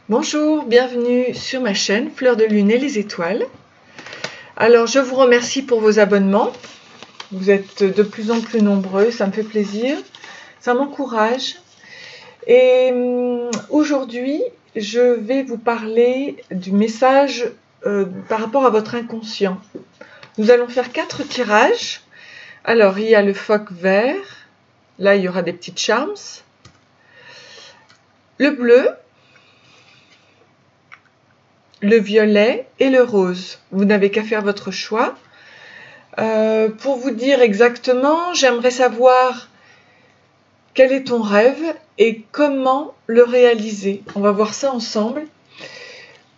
Bonjour, bienvenue sur ma chaîne Fleur de Lune et les étoiles. Alors je vous remercie pour vos abonnements. Vous êtes de plus en plus nombreux, ça me fait plaisir, ça m'encourage. Et aujourd'hui, je vais vous parler du message par rapport à votre inconscient. Nous allons faire 4 tirages. Alors il y a le phoque vert, là il y aura des petites charms, le bleu, le violet et le rose. Vous n'avez qu'à faire votre choix. Pour vous dire exactement, j'aimerais savoir quel est ton rêve et comment le réaliser. On va voir ça ensemble.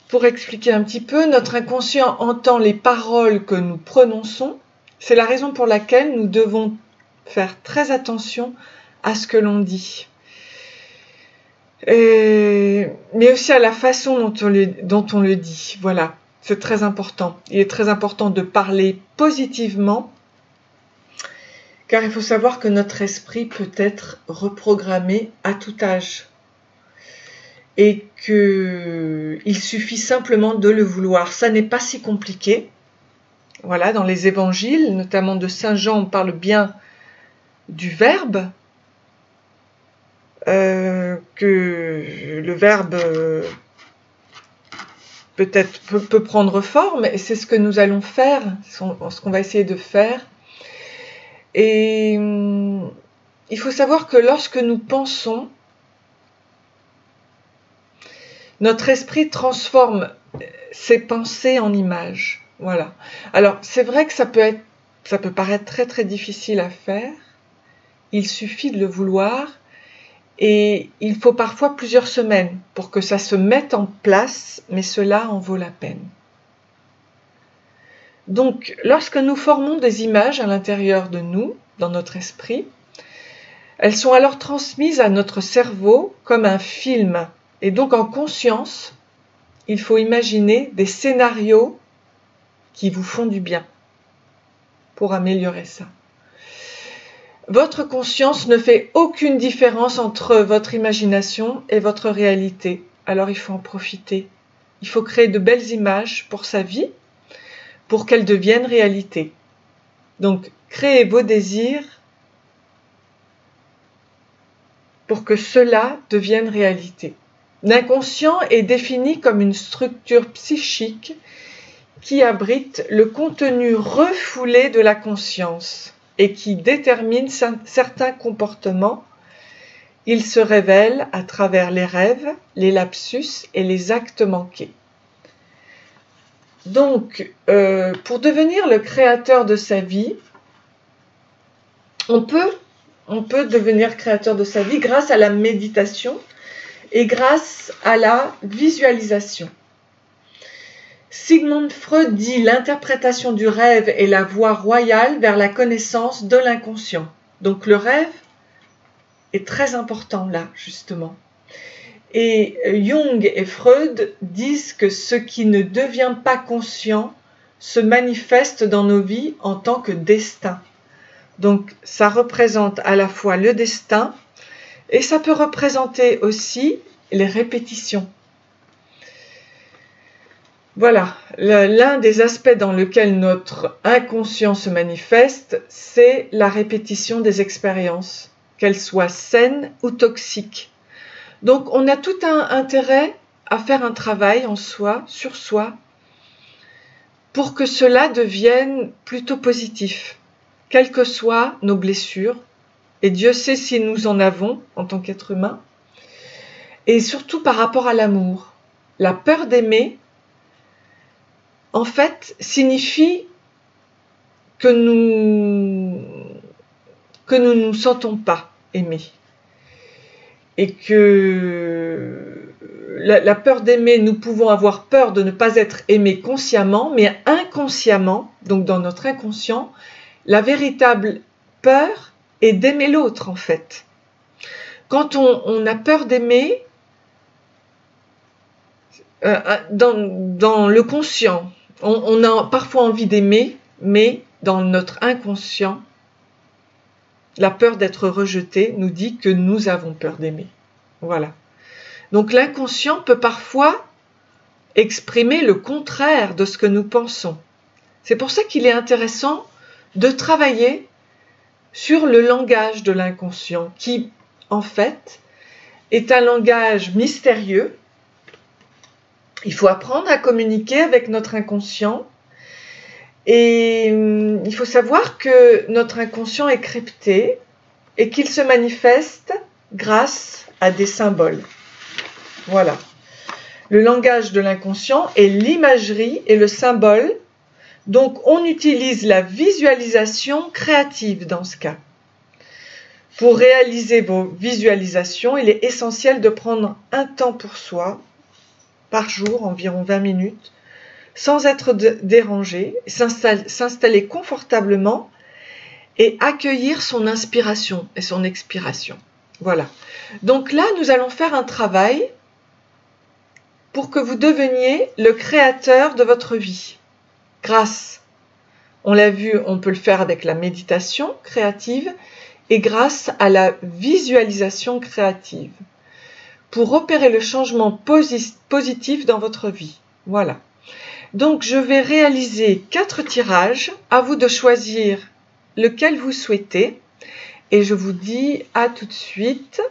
Pour expliquer un petit peu, notre inconscient entend les paroles que nous prononçons. C'est la raison pour laquelle nous devons faire très attention à ce que l'on dit. Mais aussi à la façon dont on le dit. Voilà, c'est très important. Il est très important de parler positivement, car il faut savoir que notre esprit peut être reprogrammé à tout âge. Et qu'il suffit simplement de le vouloir. Ça n'est pas si compliqué. Voilà, dans les évangiles, notamment de Saint Jean, on parle bien du verbe. Que le verbe peut-être peut prendre forme, et c'est ce que nous allons faire, ce qu'on va essayer de faire. Et il faut savoir que lorsque nous pensons, notre esprit transforme ses pensées en images. Voilà. Alors c'est vrai que ça peut paraître très très difficile à faire. Il suffit de le vouloir. Et il faut parfois plusieurs semaines pour que ça se mette en place, mais cela en vaut la peine. Donc, lorsque nous formons des images à l'intérieur de nous, dans notre esprit, elles sont alors transmises à notre cerveau comme un film. Et donc, en conscience, il faut imaginer des scénarios qui vous font du bien pour améliorer ça. Votre conscience ne fait aucune différence entre votre imagination et votre réalité. Alors il faut en profiter. Il faut créer de belles images pour sa vie, pour qu'elles deviennent réalité. Donc créez vos désirs pour que cela devienne réalité. L'inconscient est défini comme une structure psychique qui abrite le contenu refoulé de la conscience et qui détermine certains comportements. Il se révèle à travers les rêves, les lapsus et les actes manqués. Donc, pour devenir le créateur de sa vie, on peut devenir créateur de sa vie grâce à la méditation et grâce à la visualisation. Sigmund Freud dit l'interprétation du rêve est la voie royale vers la connaissance de l'inconscient. Donc le rêve est très important là, justement. Et Jung et Freud disent que ce qui ne devient pas conscient se manifeste dans nos vies en tant que destin. Donc ça représente à la fois le destin et ça peut représenter aussi les répétitions. Voilà, l'un des aspects dans lequel notre inconscient se manifeste, c'est la répétition des expériences, qu'elles soient saines ou toxiques. Donc on a tout un intérêt à faire un travail en soi, sur soi, pour que cela devienne plutôt positif, quelles que soient nos blessures, et Dieu sait si nous en avons en tant qu'être humain, et surtout par rapport à l'amour. La peur d'aimer, en fait, signifie que nous nous sentons pas aimés. Et que la peur d'aimer, nous pouvons avoir peur de ne pas être aimés consciemment, mais inconsciemment, donc dans notre inconscient, la véritable peur est d'aimer l'autre, en fait. Quand on a peur d'aimer, dans le conscient, on a parfois envie d'aimer, mais dans notre inconscient, la peur d'être rejeté nous dit que nous avons peur d'aimer. Voilà. Donc l'inconscient peut parfois exprimer le contraire de ce que nous pensons. C'est pour ça qu'il est intéressant de travailler sur le langage de l'inconscient, qui, en fait, est un langage mystérieux. Il faut apprendre à communiquer avec notre inconscient. Et il faut savoir que notre inconscient est crypté et qu'il se manifeste grâce à des symboles. Voilà. Le langage de l'inconscient est l'imagerie et le symbole. Donc, on utilise la visualisation créative dans ce cas. Pour réaliser vos visualisations, il est essentiel de prendre un temps pour soi, par jour, environ 20 minutes, sans être dérangé, s'installer confortablement et accueillir son inspiration et son expiration. Voilà. Donc là, nous allons faire un travail pour que vous deveniez le créateur de votre vie. Grâce, on l'a vu, on peut le faire avec la méditation créative et grâce à la visualisation créative pour opérer le changement positif dans votre vie. Voilà. Donc, je vais réaliser 4 tirages. À vous de choisir lequel vous souhaitez. Et je vous dis à tout de suite.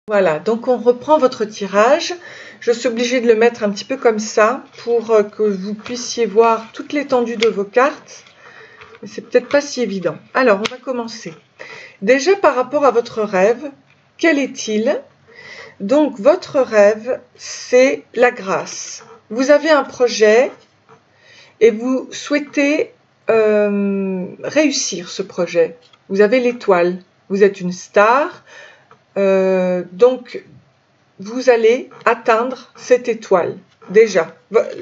Voilà, donc on reprend votre tirage. Je suis obligée de le mettre un petit peu comme ça pour que vous puissiez voir toute l'étendue de vos cartes. Mais c'est peut-être pas si évident. Alors, on va commencer. Déjà, par rapport à votre rêve, quel est-il? Donc, votre rêve, c'est la grâce. Vous avez un projet et vous souhaitez réussir ce projet. Vous avez l'étoile. Vous êtes une star. Donc, vous allez atteindre cette étoile. Déjà,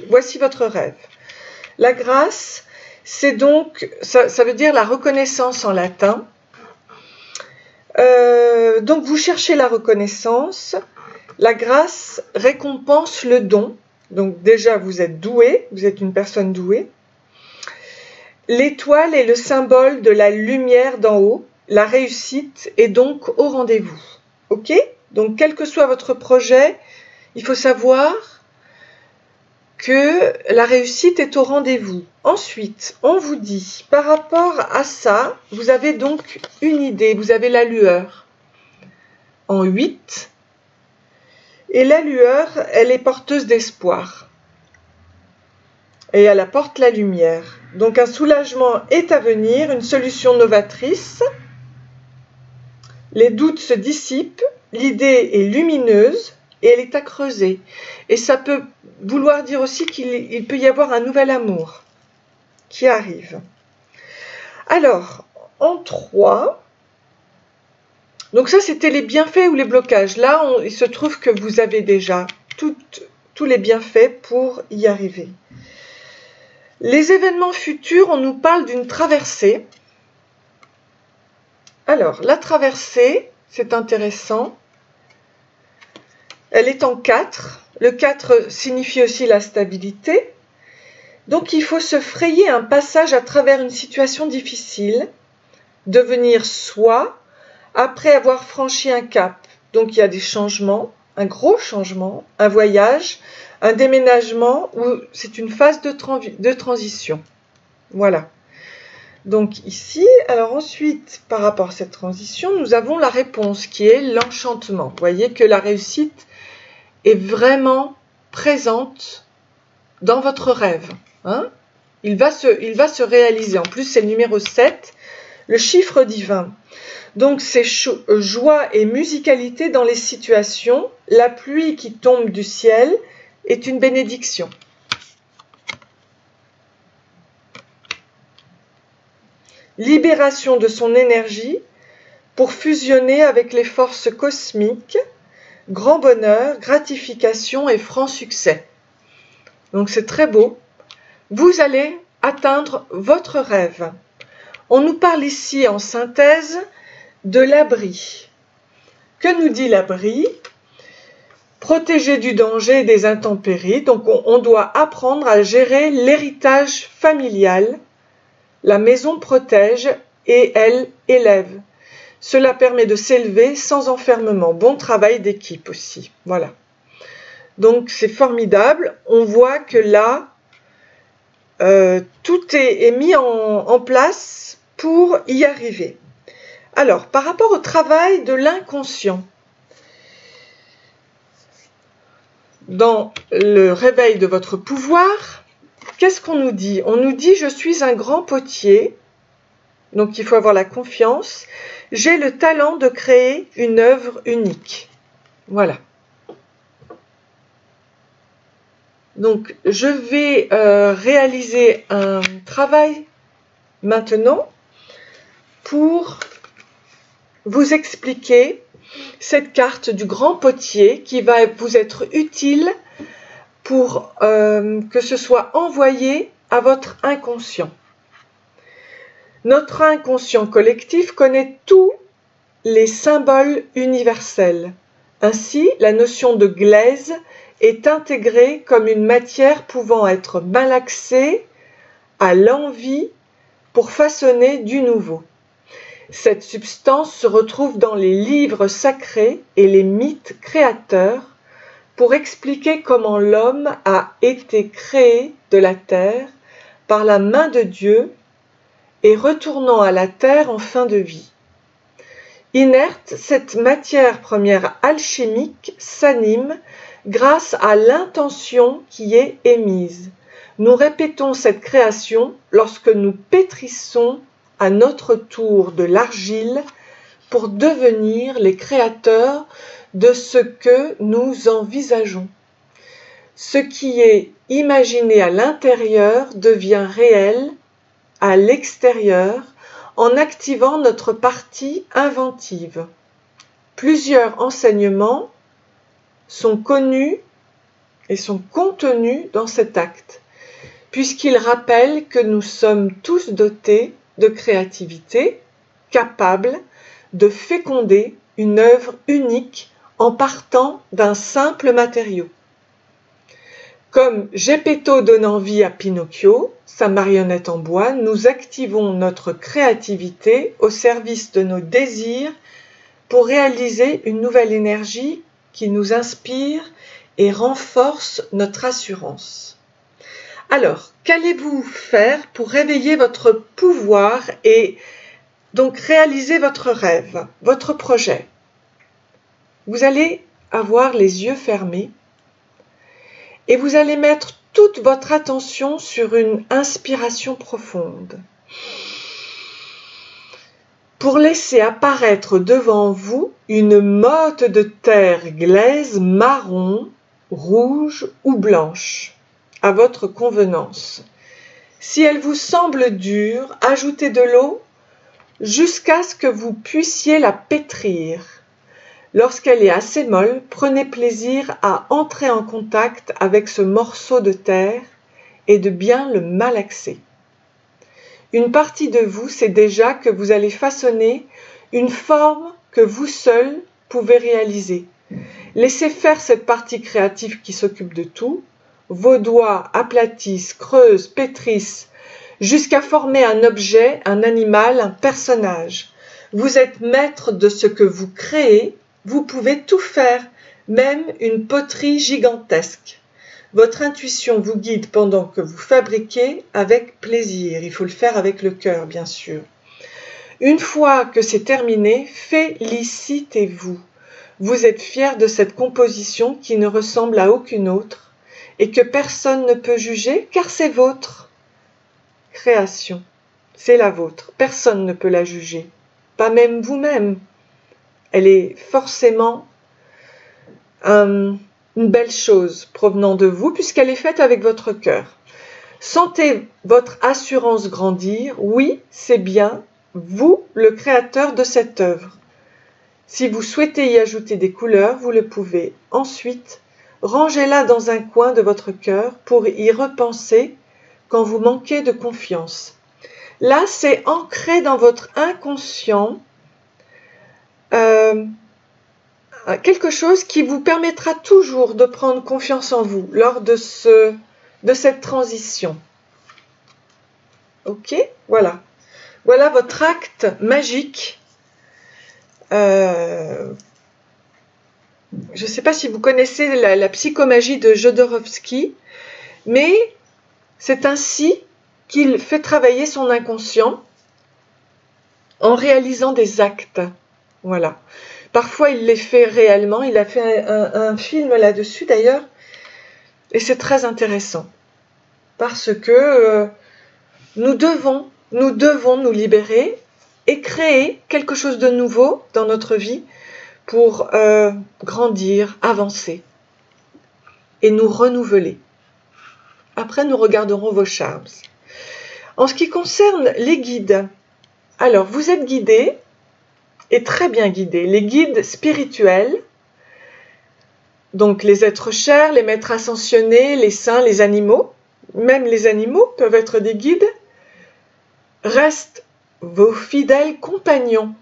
voici votre rêve. La grâce, c'est donc, ça veut dire la reconnaissance en latin. Donc, vous cherchez la reconnaissance. La grâce récompense le don. Donc, déjà, vous êtes doué, vous êtes une personne douée. L'étoile est le symbole de la lumière d'en haut. La réussite est donc au rendez-vous. Ok? Donc, quel que soit votre projet, il faut savoir que la réussite est au rendez-vous. Ensuite, on vous dit, par rapport à ça, vous avez donc une idée, vous avez la lueur en 8. Et la lueur, elle est porteuse d'espoir. Et elle apporte la lumière. Donc, un soulagement est à venir, une solution novatrice. Les doutes se dissipent, l'idée est lumineuse et elle est à creuser. Et ça peut vouloir dire aussi qu'il peut y avoir un nouvel amour qui arrive. Alors, en 3, donc ça c'était les bienfaits ou les blocages. Là, il se trouve que vous avez déjà tous les bienfaits pour y arriver. Les événements futurs, on nous parle d'une traversée. Alors, la traversée, c'est intéressant. Elle est en 4. Le 4 signifie aussi la stabilité. Donc, il faut se frayer un passage à travers une situation difficile, devenir soi, après avoir franchi un cap. Donc, il y a des changements, un gros changement, un voyage, un déménagement, ou c'est une phase de transition. Voilà. Donc ici, alors ensuite, par rapport à cette transition, nous avons la réponse qui est l'enchantement. Vous voyez que la réussite est vraiment présente dans votre rêve. Hein? Il va se réaliser. En plus, c'est le numéro 7, le chiffre divin. Donc c'est joie et musicalité dans les situations. La pluie qui tombe du ciel est une bénédiction. Libération de son énergie pour fusionner avec les forces cosmiques, grand bonheur, gratification et franc succès. Donc c'est très beau. Vous allez atteindre votre rêve. On nous parle ici en synthèse de l'abri. Que nous dit l'abri? Protégé du danger et des intempéries, donc on doit apprendre à gérer l'héritage familial. La maison protège et elle élève. Cela permet de s'élever sans enfermement. Bon travail d'équipe aussi. Voilà. Donc c'est formidable. On voit que là, tout est mis en place pour y arriver. Alors, par rapport au travail de l'inconscient, dans le réveil de votre pouvoir, qu'est-ce qu'on nous dit? On nous dit « Je suis un grand potier ». Donc il faut avoir la confiance. J'ai le talent de créer une œuvre unique. Voilà. Donc je vais réaliser un travail maintenant pour vous expliquer cette carte du grand potier qui va vous être utile pour que ce soit envoyé à votre inconscient. Notre inconscient collectif connaît tous les symboles universels. Ainsi, la notion de glaise est intégrée comme une matière pouvant être malaxée à l'envie pour façonner du nouveau. Cette substance se retrouve dans les livres sacrés et les mythes créateurs pour expliquer comment l'homme a été créé de la terre par la main de Dieu et retournant à la terre en fin de vie. Inerte, cette matière première alchimique s'anime grâce à l'intention qui est émise. Nous répétons cette création lorsque nous pétrissons à notre tour de l'argile pour devenir les créateurs de ce que nous envisageons. Ce qui est imaginé à l'intérieur devient réel à l'extérieur en activant notre partie inventive. Plusieurs enseignements sont connus et sont contenus dans cet acte, puisqu'ils rappellent que nous sommes tous dotés de créativité, capables de féconder une œuvre unique en partant d'un simple matériau. Comme Geppetto donnant vie à Pinocchio, sa marionnette en bois, nous activons notre créativité au service de nos désirs pour réaliser une nouvelle énergie qui nous inspire et renforce notre assurance. Alors, qu'allez-vous faire pour réveiller votre pouvoir et donc réaliser votre rêve, votre projet? Vous allez avoir les yeux fermés et vous allez mettre toute votre attention sur une inspiration profonde pour laisser apparaître devant vous une motte de terre glaise marron, rouge ou blanche, à votre convenance. Si elle vous semble dure, ajoutez de l'eau jusqu'à ce que vous puissiez la pétrir. Lorsqu'elle est assez molle, prenez plaisir à entrer en contact avec ce morceau de terre et de bien le malaxer. Une partie de vous sait déjà que vous allez façonner une forme que vous seul pouvez réaliser. Laissez faire cette partie créative qui s'occupe de tout. Vos doigts aplatissent, creusent, pétrissent, jusqu'à former un objet, un animal, un personnage. Vous êtes maître de ce que vous créez. Vous pouvez tout faire, même une poterie gigantesque. Votre intuition vous guide pendant que vous fabriquez avec plaisir. Il faut le faire avec le cœur, bien sûr. Une fois que c'est terminé, félicitez-vous. Vous êtes fier de cette composition qui ne ressemble à aucune autre et que personne ne peut juger car c'est votre création. C'est la vôtre. Personne ne peut la juger. Pas même vous-même. Elle est forcément une belle chose provenant de vous puisqu'elle est faite avec votre cœur. Sentez votre assurance grandir. Oui, c'est bien vous le créateur de cette œuvre. Si vous souhaitez y ajouter des couleurs, vous le pouvez. Ensuite, rangez-la dans un coin de votre cœur pour y repenser quand vous manquez de confiance. Là, c'est ancré dans votre inconscient quelque chose qui vous permettra toujours de prendre confiance en vous lors de cette transition. Ok, voilà. Voilà votre acte magique. Je ne sais pas si vous connaissez la psychomagie de Jodorowsky, mais c'est ainsi qu'il fait travailler son inconscient en réalisant des actes. Voilà. Parfois, il les fait réellement. Il a fait un film là-dessus, d'ailleurs. Et c'est très intéressant. Parce que nous devons nous libérer et créer quelque chose de nouveau dans notre vie pour grandir, avancer et nous renouveler. Après, nous regarderons vos charms. En ce qui concerne les guides, alors vous êtes guidés, et très bien guidés. Les guides spirituels, donc les êtres chers, les maîtres ascensionnés, les saints, les animaux, même les animaux peuvent être des guides, restent vos fidèles compagnons.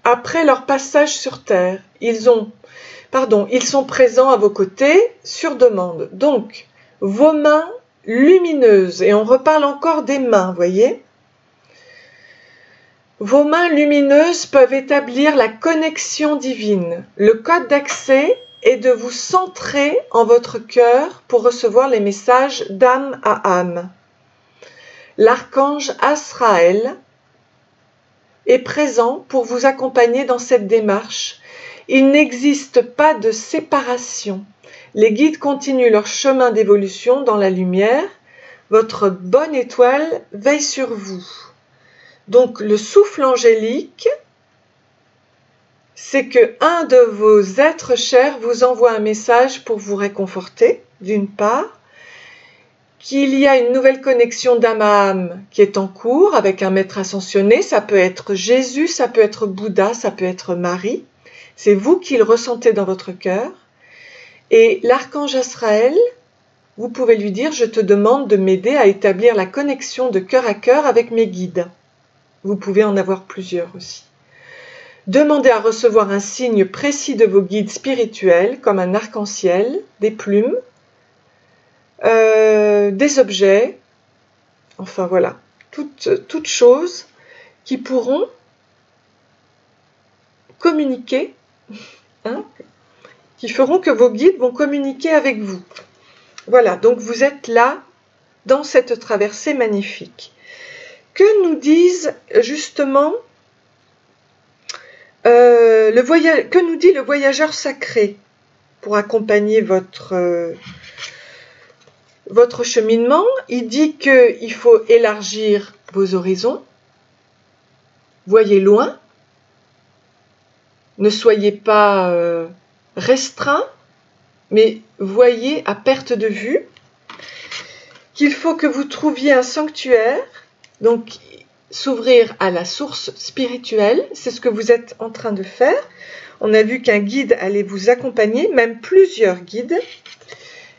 Après leur passage sur Terre, ils sont présents à vos côtés sur demande. Donc, vos mains lumineuses, et on reparle encore des mains, voyez ? Vos mains lumineuses peuvent établir la connexion divine. Le code d'accès est de vous centrer en votre cœur pour recevoir les messages d'âme à âme. L'archange Azraël est présent pour vous accompagner dans cette démarche. Il n'existe pas de séparation. Les guides continuent leur chemin d'évolution dans la lumière. Votre bonne étoile veille sur vous. Donc le souffle angélique, c'est que un de vos êtres chers vous envoie un message pour vous réconforter, d'une part, qu'il y a une nouvelle connexion d'âme à âme qui est en cours avec un maître ascensionné, ça peut être Jésus, ça peut être Bouddha, ça peut être Marie, c'est vous qui le ressentez dans votre cœur, et l'archange Azraël, vous pouvez lui dire « Je te demande de m'aider à établir la connexion de cœur à cœur avec mes guides ». Vous pouvez en avoir plusieurs aussi. Demandez à recevoir un signe précis de vos guides spirituels, comme un arc-en-ciel, des plumes, des objets, enfin voilà, toutes choses qui pourront communiquer, qui feront que vos guides vont communiquer avec vous. Voilà, donc vous êtes là dans cette traversée magnifique. Que nous disent justement que nous dit le voyageur sacré pour accompagner votre cheminement? Il dit qu'il faut élargir vos horizons, voyez loin, ne soyez pas restreints, mais voyez à perte de vue, qu'il faut que vous trouviez un sanctuaire, donc s'ouvrir à la source spirituelle, c'est ce que vous êtes en train de faire. On a vu qu'un guide allait vous accompagner, même plusieurs guides,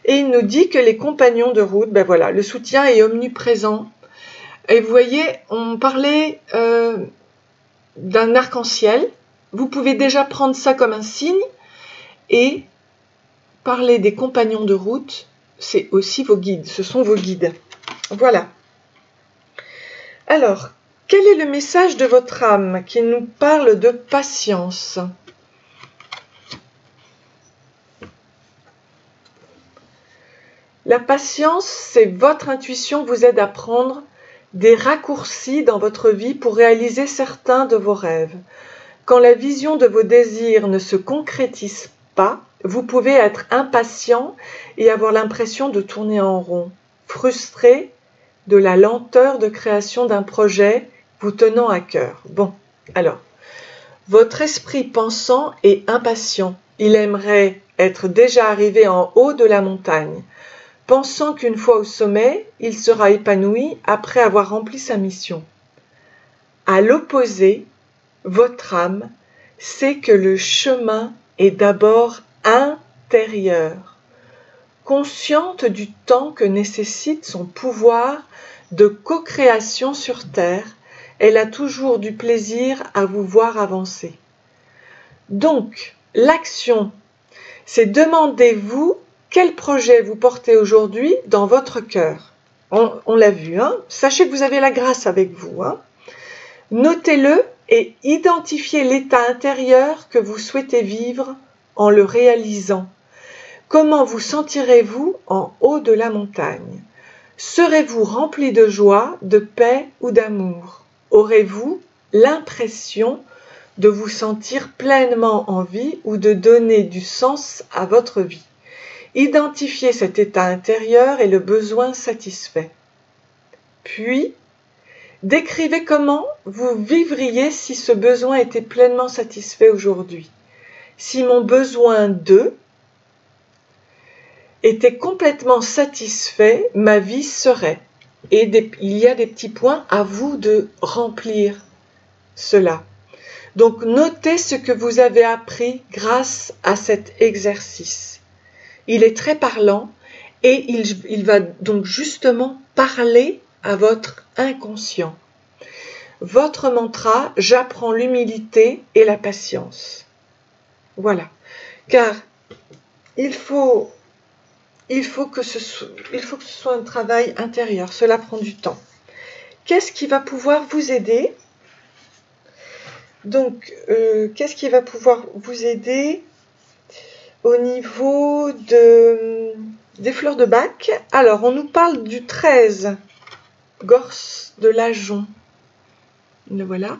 et il nous dit que les compagnons de route, ben voilà, le soutien est omniprésent. Et vous voyez, on parlait d'un arc-en-ciel, vous pouvez déjà prendre ça comme un signe, et parler des compagnons de route, c'est aussi vos guides, ce sont vos guides. Voilà. Alors, quel est le message de votre âme qui nous parle de patience? La patience, c'est votre intuition vous aide à prendre des raccourcis dans votre vie pour réaliser certains de vos rêves. Quand la vision de vos désirs ne se concrétise pas, vous pouvez être impatient et avoir l'impression de tourner en rond, frustré de la lenteur de création d'un projet vous tenant à cœur. Bon, alors, votre esprit pensant est impatient. Il aimerait être déjà arrivé en haut de la montagne, pensant qu'une fois au sommet, il sera épanoui après avoir rempli sa mission. À l'opposé, votre âme sait que le chemin est d'abord intérieur. Consciente du temps que nécessite son pouvoir de co-création sur Terre, elle a toujours du plaisir à vous voir avancer. Donc, l'action, c'est demandez-vous quel projet vous portez aujourd'hui dans votre cœur. On l'a vu, hein? Sachez que vous avez la grâce avec vous. Hein? Notez-le et identifiez l'état intérieur que vous souhaitez vivre en le réalisant. Comment vous sentirez-vous en haut de la montagne? Serez-vous rempli de joie, de paix ou d'amour? Aurez-vous l'impression de vous sentir pleinement en vie ou de donner du sens à votre vie? Identifiez cet état intérieur et le besoin satisfait. Puis, décrivez comment vous vivriez si ce besoin était pleinement satisfait aujourd'hui. Si mon besoin de était complètement satisfait, ma vie serait. Et il y a des petits points à vous de remplir cela. Donc, notez ce que vous avez appris grâce à cet exercice. Il est très parlant et il va donc justement parler à votre inconscient. Votre mantra, j'apprends l'humilité et la patience. Voilà. Car il faut que ce soit un travail intérieur. Cela prend du temps. Qu'est-ce qui va pouvoir vous aider? Donc, qu'est-ce qui va pouvoir vous aider au niveau des fleurs de Bach? Alors, on nous parle du 13, Gorse de l'Ajon. Le voilà.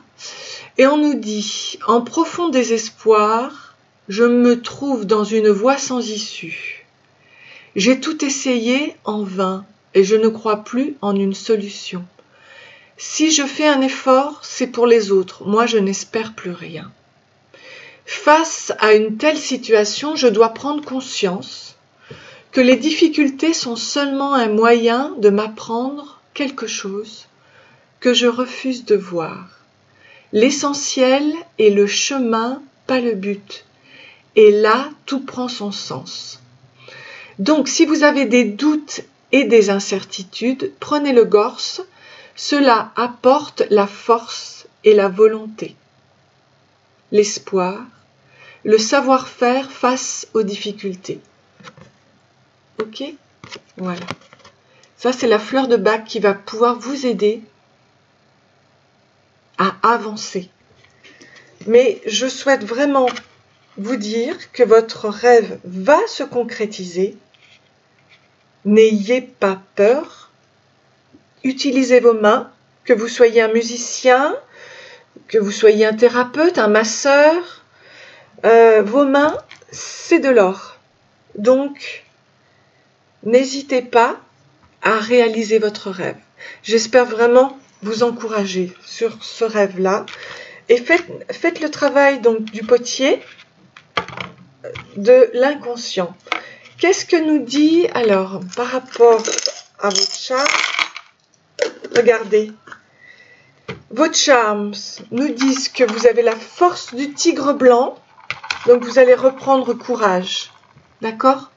Et on nous dit, en profond désespoir, je me trouve dans une voie sans issue. J'ai tout essayé en vain et je ne crois plus en une solution. Si je fais un effort, c'est pour les autres. Moi, je n'espère plus rien. Face à une telle situation, je dois prendre conscience que les difficultés sont seulement un moyen de m'apprendre quelque chose que je refuse de voir. L'essentiel est le chemin, pas le but. Et là, tout prend son sens. Donc, si vous avez des doutes et des incertitudes, prenez le Gorse. Cela apporte la force et la volonté, l'espoir, le savoir-faire face aux difficultés. Ok? Voilà. Ça, c'est la fleur de Bach qui va pouvoir vous aider à avancer. Mais je souhaite vraiment vous dire que votre rêve va se concrétiser. N'ayez pas peur. Utilisez vos mains, que vous soyez un musicien, que vous soyez un thérapeute, un masseur. Vos mains, c'est de l'or. Donc, n'hésitez pas à réaliser votre rêve. J'espère vraiment vous encourager sur ce rêve-là. Et faites le travail donc du potier, de l'inconscient. Qu'est-ce que nous dit alors par rapport à votre charte? Regardez, vos charms nous disent que vous avez la force du tigre blanc, donc vous allez reprendre courage, d'accord?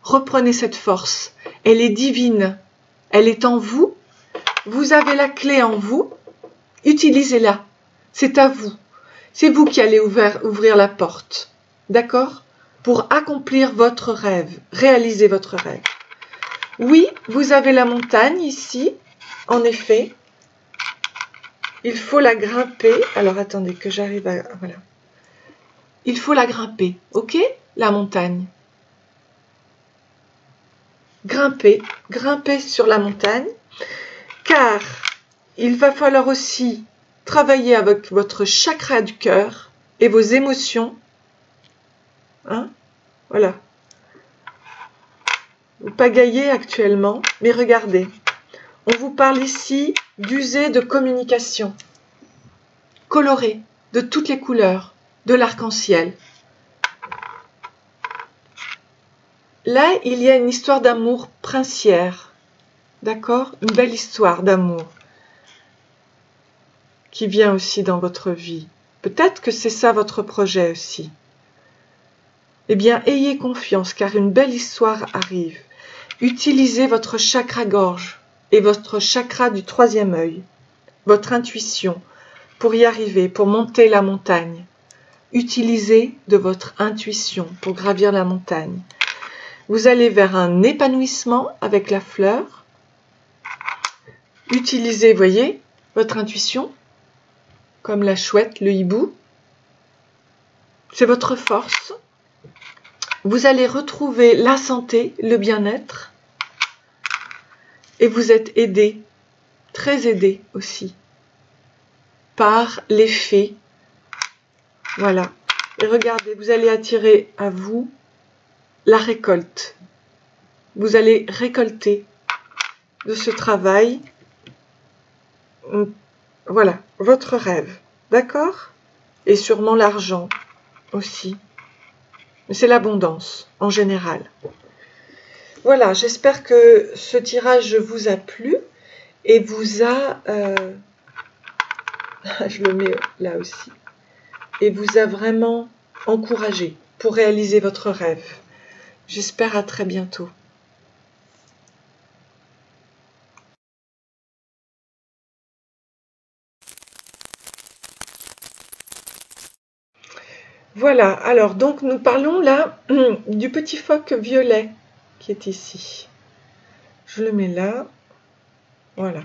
Reprenez cette force, elle est divine, elle est en vous, vous avez la clé en vous, utilisez-la, c'est à vous, c'est vous qui allez ouvrir la porte, d'accord? Pour accomplir votre rêve, réaliser votre rêve. Oui, vous avez la montagne ici. En effet, il faut la grimper. Alors, attendez que j'arrive à... Voilà. Il faut la grimper, ok? La montagne. Grimpez sur la montagne, car il va falloir aussi travailler avec votre chakra du cœur et vos émotions. Hein? Voilà. Vous pagayez actuellement, mais regardez. On vous parle ici d'user de communication, colorée, de toutes les couleurs, de l'arc-en-ciel. Là, il y a une histoire d'amour princière, d'accord? Une belle histoire d'amour qui vient aussi dans votre vie. Peut-être que c'est ça votre projet aussi. Eh bien, ayez confiance, car une belle histoire arrive. Utilisez votre chakra-gorge et votre chakra du troisième œil, votre intuition, pour y arriver, pour monter la montagne. utilisez de votre intuition pour gravir la montagne. Vous allez vers un épanouissement avec la fleur. Utilisez, voyez, votre intuition, comme la chouette, le hibou. C'est votre force. Vous allez retrouver la santé, le bien-être. Et vous êtes aidé, très aidé aussi, par les fées. Voilà. Et regardez, vous allez attirer à vous la récolte. Vous allez récolter de ce travail, voilà, votre rêve. D'accord? Et sûrement l'argent aussi. Mais c'est l'abondance en général. Voilà, j'espère que ce tirage vous a plu et vous a... je le mets là aussi. Et vous a vraiment encouragé pour réaliser votre rêve. J'espère à très bientôt. Voilà, alors donc nous parlons là du petit phoque violet qui est ici. Je le mets là, voilà,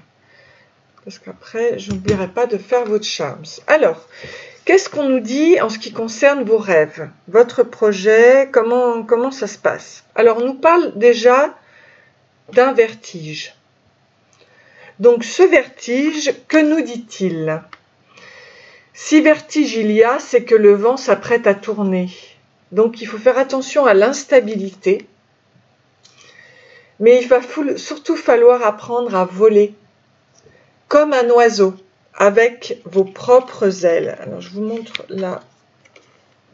parce qu'après je n'oublierai pas de faire votre charms. Alors, qu'est-ce qu'on nous dit en ce qui concerne vos rêves, votre projet, comment ça se passe? Alors on nous parle déjà d'un vertige. Donc ce vertige, que nous dit-il? Si vertige il y a, c'est que le vent s'apprête à tourner. Donc il faut faire attention à l'instabilité. Mais il va surtout falloir apprendre à voler, comme un oiseau, avec vos propres ailes. Alors je vous montre là,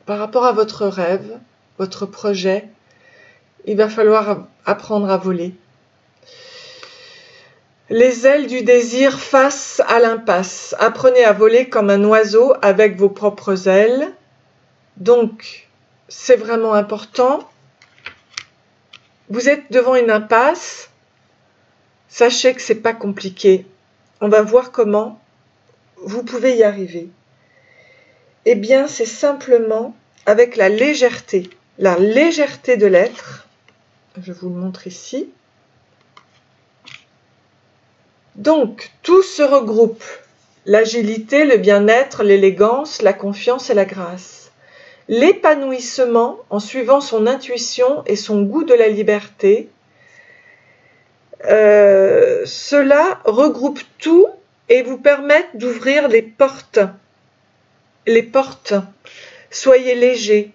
par rapport à votre rêve, votre projet, il va falloir apprendre à voler. Les ailes du désir face à l'impasse. Apprenez à voler comme un oiseau avec vos propres ailes. Donc, c'est vraiment important. Vous êtes devant une impasse. Sachez que c'est pas compliqué. On va voir comment vous pouvez y arriver. Eh bien, c'est simplement avec la légèreté de l'être. Je vous le montre ici. Donc, tout se regroupe. L'agilité, le bien-être, l'élégance, la confiance et la grâce. L'épanouissement en suivant son intuition et son goût de la liberté. Cela regroupe tout et vous permettent d'ouvrir les portes. Les portes. Soyez léger.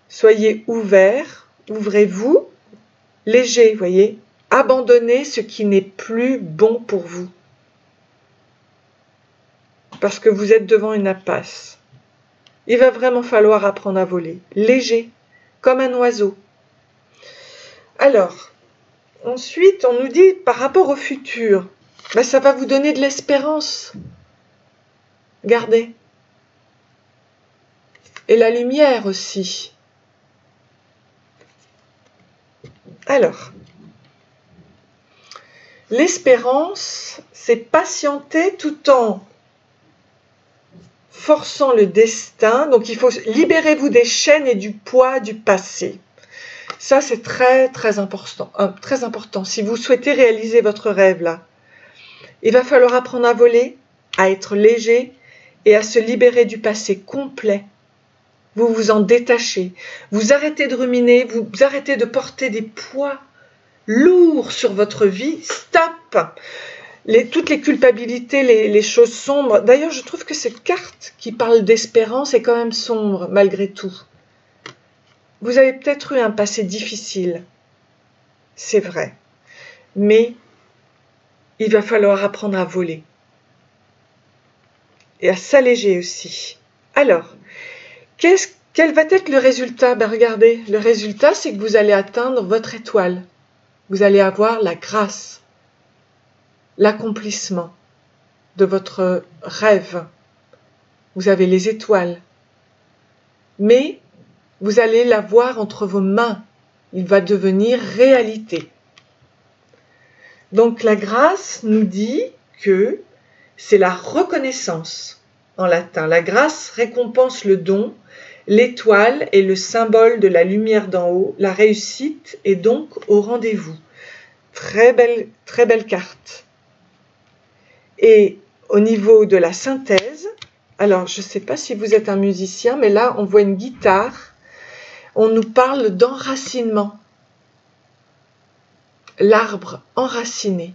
Soyez ouvert. Ouvrez-vous. Léger, voyez. Abandonnez ce qui n'est plus bon pour vous. Parce que vous êtes devant une impasse. Il va vraiment falloir apprendre à voler. Léger, comme un oiseau. Alors, ensuite, on nous dit par rapport au futur, ben, ça va vous donner de l'espérance. Gardez. Et la lumière aussi. Alors, l'espérance, c'est patienter tout en forçant le destin. Donc, il faut libérez-vous des chaînes et du poids du passé. Ça, c'est très, très important. Très important. Si vous souhaitez réaliser votre rêve, là, il va falloir apprendre à voler, à être léger et à se libérer du passé complet. Vous vous en détachez. Vous arrêtez de ruminer, vous arrêtez de porter des poids lourds sur votre vie. Stop! Toutes les culpabilités, les choses sombres. D'ailleurs, je trouve que cette carte qui parle d'espérance est quand même sombre, malgré tout. Vous avez peut-être eu un passé difficile. C'est vrai. Mais il va falloir apprendre à voler. Et à s'alléger aussi. Alors, quel va être le résultat? Ben regardez, le résultat, c'est que vous allez atteindre votre étoile. Vous allez avoir la grâce, l'accomplissement de votre rêve. Vous avez les étoiles. Mais vous allez l'avoir entre vos mains. Il va devenir réalité. Donc la grâce nous dit que c'est la reconnaissance en latin. La grâce récompense le don, l'étoile est le symbole de la lumière d'en haut, la réussite est donc au rendez-vous. Très belle carte. Et au niveau de la synthèse, alors je ne sais pas si vous êtes un musicien, mais là on voit une guitare, on nous parle d'enracinement. L'arbre enraciné.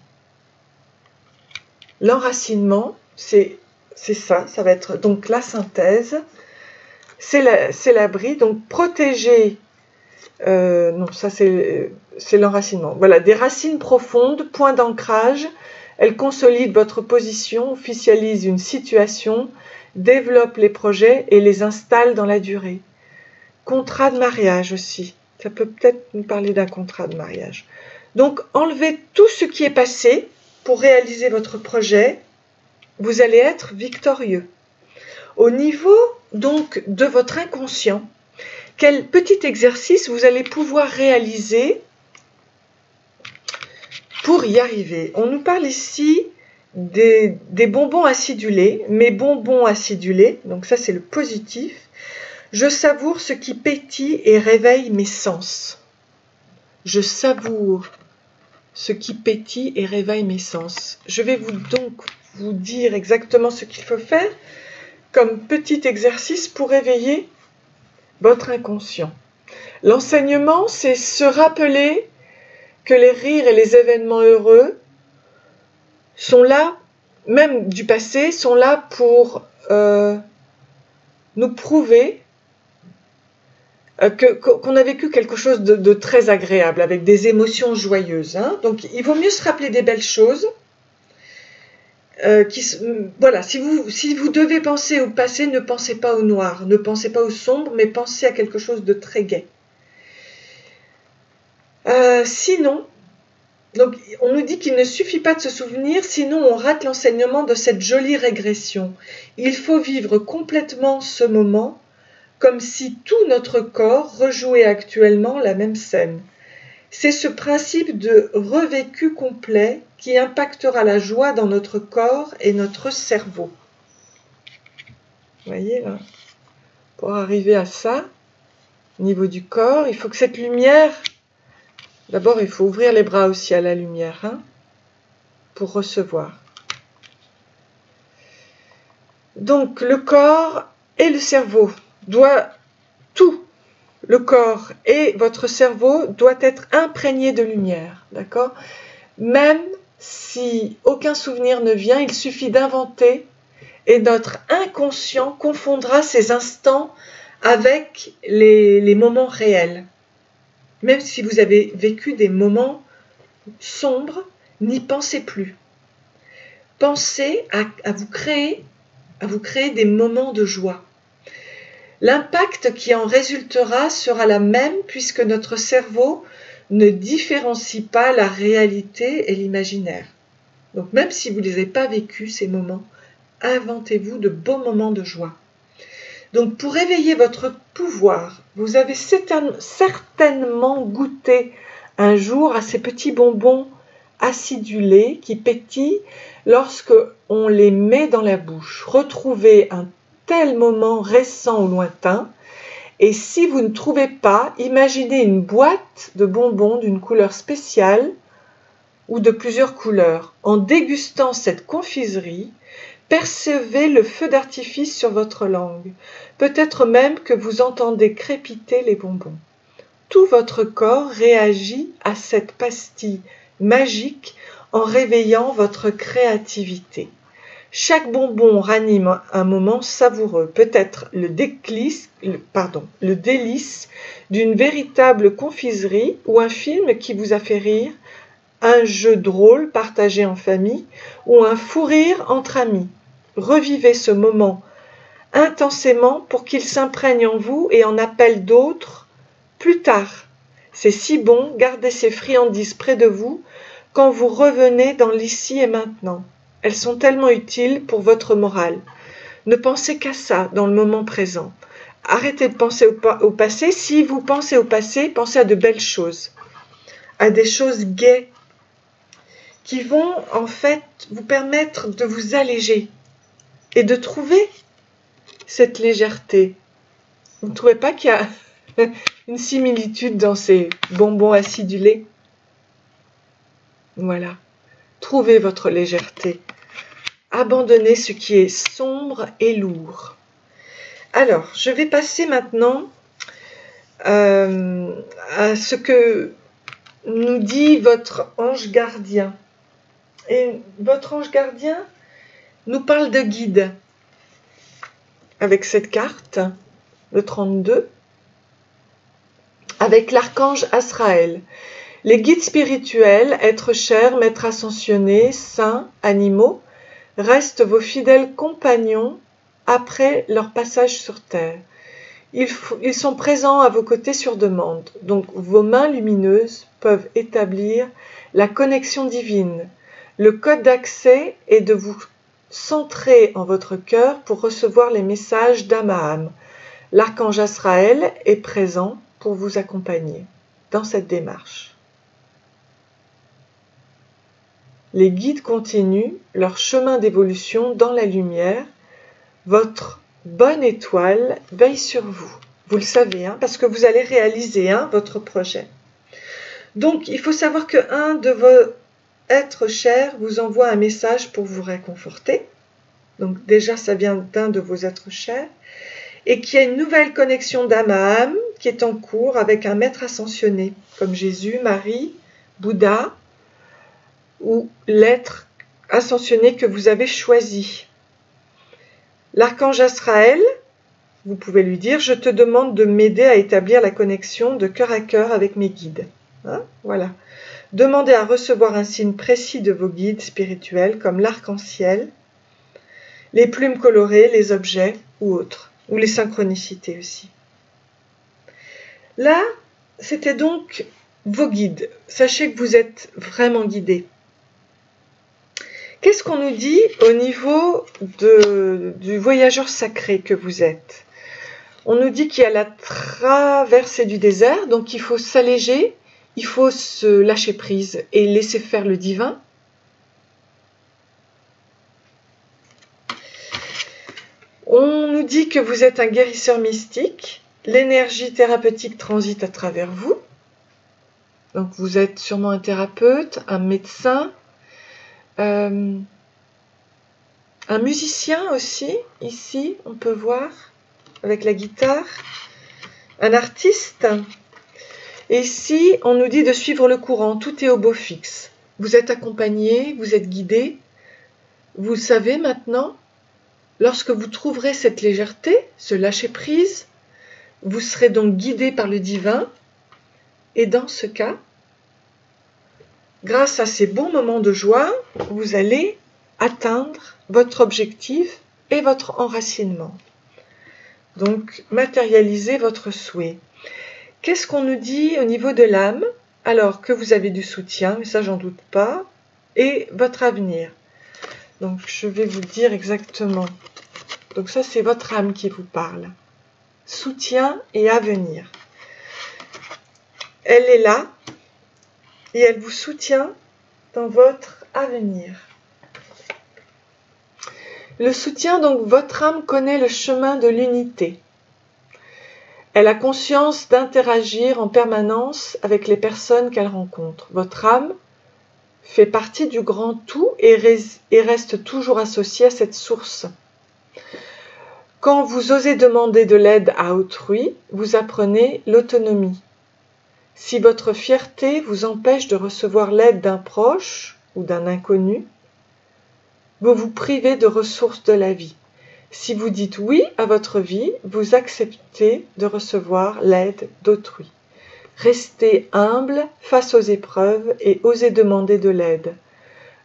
L'enracinement, c'est ça va être donc la synthèse, c'est l'abri, donc protéger, non ça c'est l'enracinement, voilà, des racines profondes, point d'ancrage, elles consolident votre position, officialisent une situation, développent les projets et les installent dans la durée. Contrat de mariage aussi, ça peut peut-être nous parler d'un contrat de mariage. Donc enlevez tout ce qui est passé pour réaliser votre projet, vous allez être victorieux. Au niveau donc de votre inconscient, quel petit exercice vous allez pouvoir réaliser pour y arriver? On nous parle ici des bonbons acidulés, mes bonbons acidulés, donc ça c'est le positif. Je savoure ce qui pétille et réveille mes sens. Je savoure ce qui pétille et réveille mes sens. Je vais donc vous dire exactement ce qu'il faut faire comme petit exercice pour réveiller votre inconscient. L'enseignement, c'est se rappeler que les rires et les événements heureux sont là, même du passé, sont là pour nous prouver qu'on a vécu quelque chose de très agréable, avec des émotions joyeuses. Hein. Donc il vaut mieux se rappeler des belles choses. Voilà, si vous devez penser au passé, ne pensez pas au noir, ne pensez pas au sombre, mais pensez à quelque chose de très gai. Sinon, donc on nous dit qu'il ne suffit pas de se souvenir, sinon on rate l'enseignement de cette jolie régression. Il faut vivre complètement ce moment, comme si tout notre corps rejouait actuellement la même scène. C'est ce principe de revécu complet qui impactera la joie dans notre corps et notre cerveau. Vous voyez là, pour arriver à ça, au niveau du corps, il faut que cette lumière, d'abord il faut ouvrir les bras aussi à la lumière, hein, pour recevoir. Donc le corps et le cerveau tout, le corps et votre cerveau doit être imprégné de lumière, d'accord? Même si aucun souvenir ne vient, il suffit d'inventer et notre inconscient confondra ces instants avec les moments réels. Même si vous avez vécu des moments sombres, n'y pensez plus. Pensez à vous créer des moments de joie. L'impact qui en résultera sera la même puisque notre cerveau ne différencie pas la réalité et l'imaginaire. Donc même si vous ne les avez pas vécus, ces moments, inventez-vous de beaux moments de joie. Donc pour réveiller votre pouvoir, vous avez certainement goûté un jour à ces petits bonbons acidulés qui pétillent lorsque on les met dans la bouche. Retrouvez un tel moment récent ou lointain, et si vous ne trouvez pas, imaginez une boîte de bonbons d'une couleur spéciale ou de plusieurs couleurs. En dégustant cette confiserie, percevez le feu d'artifice sur votre langue. Peut-être même que vous entendez crépiter les bonbons. Tout votre corps réagit à cette pastille magique en réveillant votre créativité. Chaque bonbon ranime un moment savoureux, peut-être le délice d'une véritable confiserie ou un film qui vous a fait rire, un jeu drôle partagé en famille ou un fou rire entre amis. Revivez ce moment intensément pour qu'il s'imprègne en vous et en appelle d'autres plus tard. C'est si bon, gardez ces friandises près de vous quand vous revenez dans l'ici et maintenant. Elles sont tellement utiles pour votre morale. Ne pensez qu'à ça dans le moment présent. Arrêtez de penser au passé. Si vous pensez au passé, pensez à de belles choses, à des choses gaies qui vont en fait vous permettre de vous alléger et de trouver cette légèreté? Vous ne trouvez pas qu'il y a une similitude dans ces bonbons acidulés? Voilà. Trouvez votre légèreté. Abandonnez ce qui est sombre et lourd. Alors, je vais passer maintenant à ce que nous dit votre ange gardien. Et votre ange gardien nous parle de guide. Avec cette carte, le 32, avec l'archange Azraël. Les guides spirituels, êtres chers, maîtres ascensionnés, saints, animaux, restent vos fidèles compagnons après leur passage sur Terre. Ils sont présents à vos côtés sur demande, donc vos mains lumineuses peuvent établir la connexion divine. Le code d'accès est de vous centrer en votre cœur pour recevoir les messages d'âme à âme. L'archange Azraël est présent pour vous accompagner dans cette démarche. Les guides continuent leur chemin d'évolution dans la lumière. Votre bonne étoile veille sur vous. Vous le savez, parce que vous allez réaliser votre projet. Donc, il faut savoir qu'un de vos êtres chers vous envoie un message pour vous réconforter. Donc, déjà, ça vient d'un de vos êtres chers. Et qu'il y a une nouvelle connexion d'âme à âme qui est en cours avec un maître ascensionné, comme Jésus, Marie, Bouddha, ou l'être ascensionné que vous avez choisi. L'archange Azraël, vous pouvez lui dire, je te demande de m'aider à établir la connexion de cœur à cœur avec mes guides. Voilà. Demandez à recevoir un signe précis de vos guides spirituels, comme l'arc-en-ciel, les plumes colorées, les objets ou autres, ou les synchronicités aussi. Là, c'était donc vos guides. Sachez que vous êtes vraiment guidés. Qu'est-ce qu'on nous dit au niveau du voyageur sacré que vous êtes? On nous dit qu'il y a la traversée du désert, donc il faut s'alléger, il faut se lâcher prise et laisser faire le divin. On nous dit que vous êtes un guérisseur mystique, l'énergie thérapeutique transite à travers vous. Donc vous êtes sûrement un thérapeute, un médecin, un musicien aussi, ici, on peut voir, avec la guitare, un artiste. Et ici, on nous dit de suivre le courant, tout est au beau fixe. Vous êtes accompagné, vous êtes guidé. Vous savez maintenant, lorsque vous trouverez cette légèreté, ce lâcher-prise, vous serez donc guidé par le divin. Et dans ce cas, grâce à ces bons moments de joie, vous allez atteindre votre objectif et votre enracinement. Donc, matérialisez votre souhait. Qu'est-ce qu'on nous dit au niveau de l'âme? Alors que vous avez du soutien, mais ça j'en doute pas, et votre avenir. Donc, je vais vous dire exactement. Donc ça, c'est votre âme qui vous parle. Soutien et avenir. Elle est là et elle vous soutient dans votre avenir. Le soutien, donc votre âme connaît le chemin de l'unité. Elle a conscience d'interagir en permanence avec les personnes qu'elle rencontre. Votre âme fait partie du grand tout et reste toujours associée à cette source. Quand vous osez demander de l'aide à autrui, vous apprenez l'autonomie. Si votre fierté vous empêche de recevoir l'aide d'un proche ou d'un inconnu, vous vous privez de ressources de la vie. Si vous dites oui à votre vie, vous acceptez de recevoir l'aide d'autrui. Restez humble face aux épreuves et osez demander de l'aide.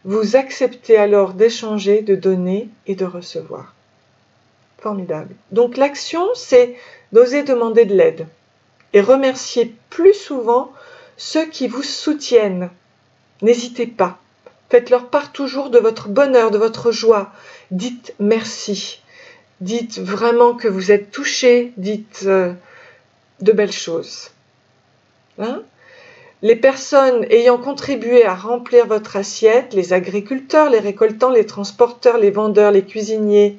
Vous acceptez alors d'échanger, de donner et de recevoir. Formidable. Donc l'action, c'est d'oser demander de l'aide et remercier plus souvent ceux qui vous soutiennent. N'hésitez pas. Faites-leur part toujours de votre bonheur, de votre joie. Dites merci. Dites vraiment que vous êtes touché. Dites de belles choses. Les personnes ayant contribué à remplir votre assiette, les agriculteurs, les récoltants, les transporteurs, les vendeurs, les cuisiniers,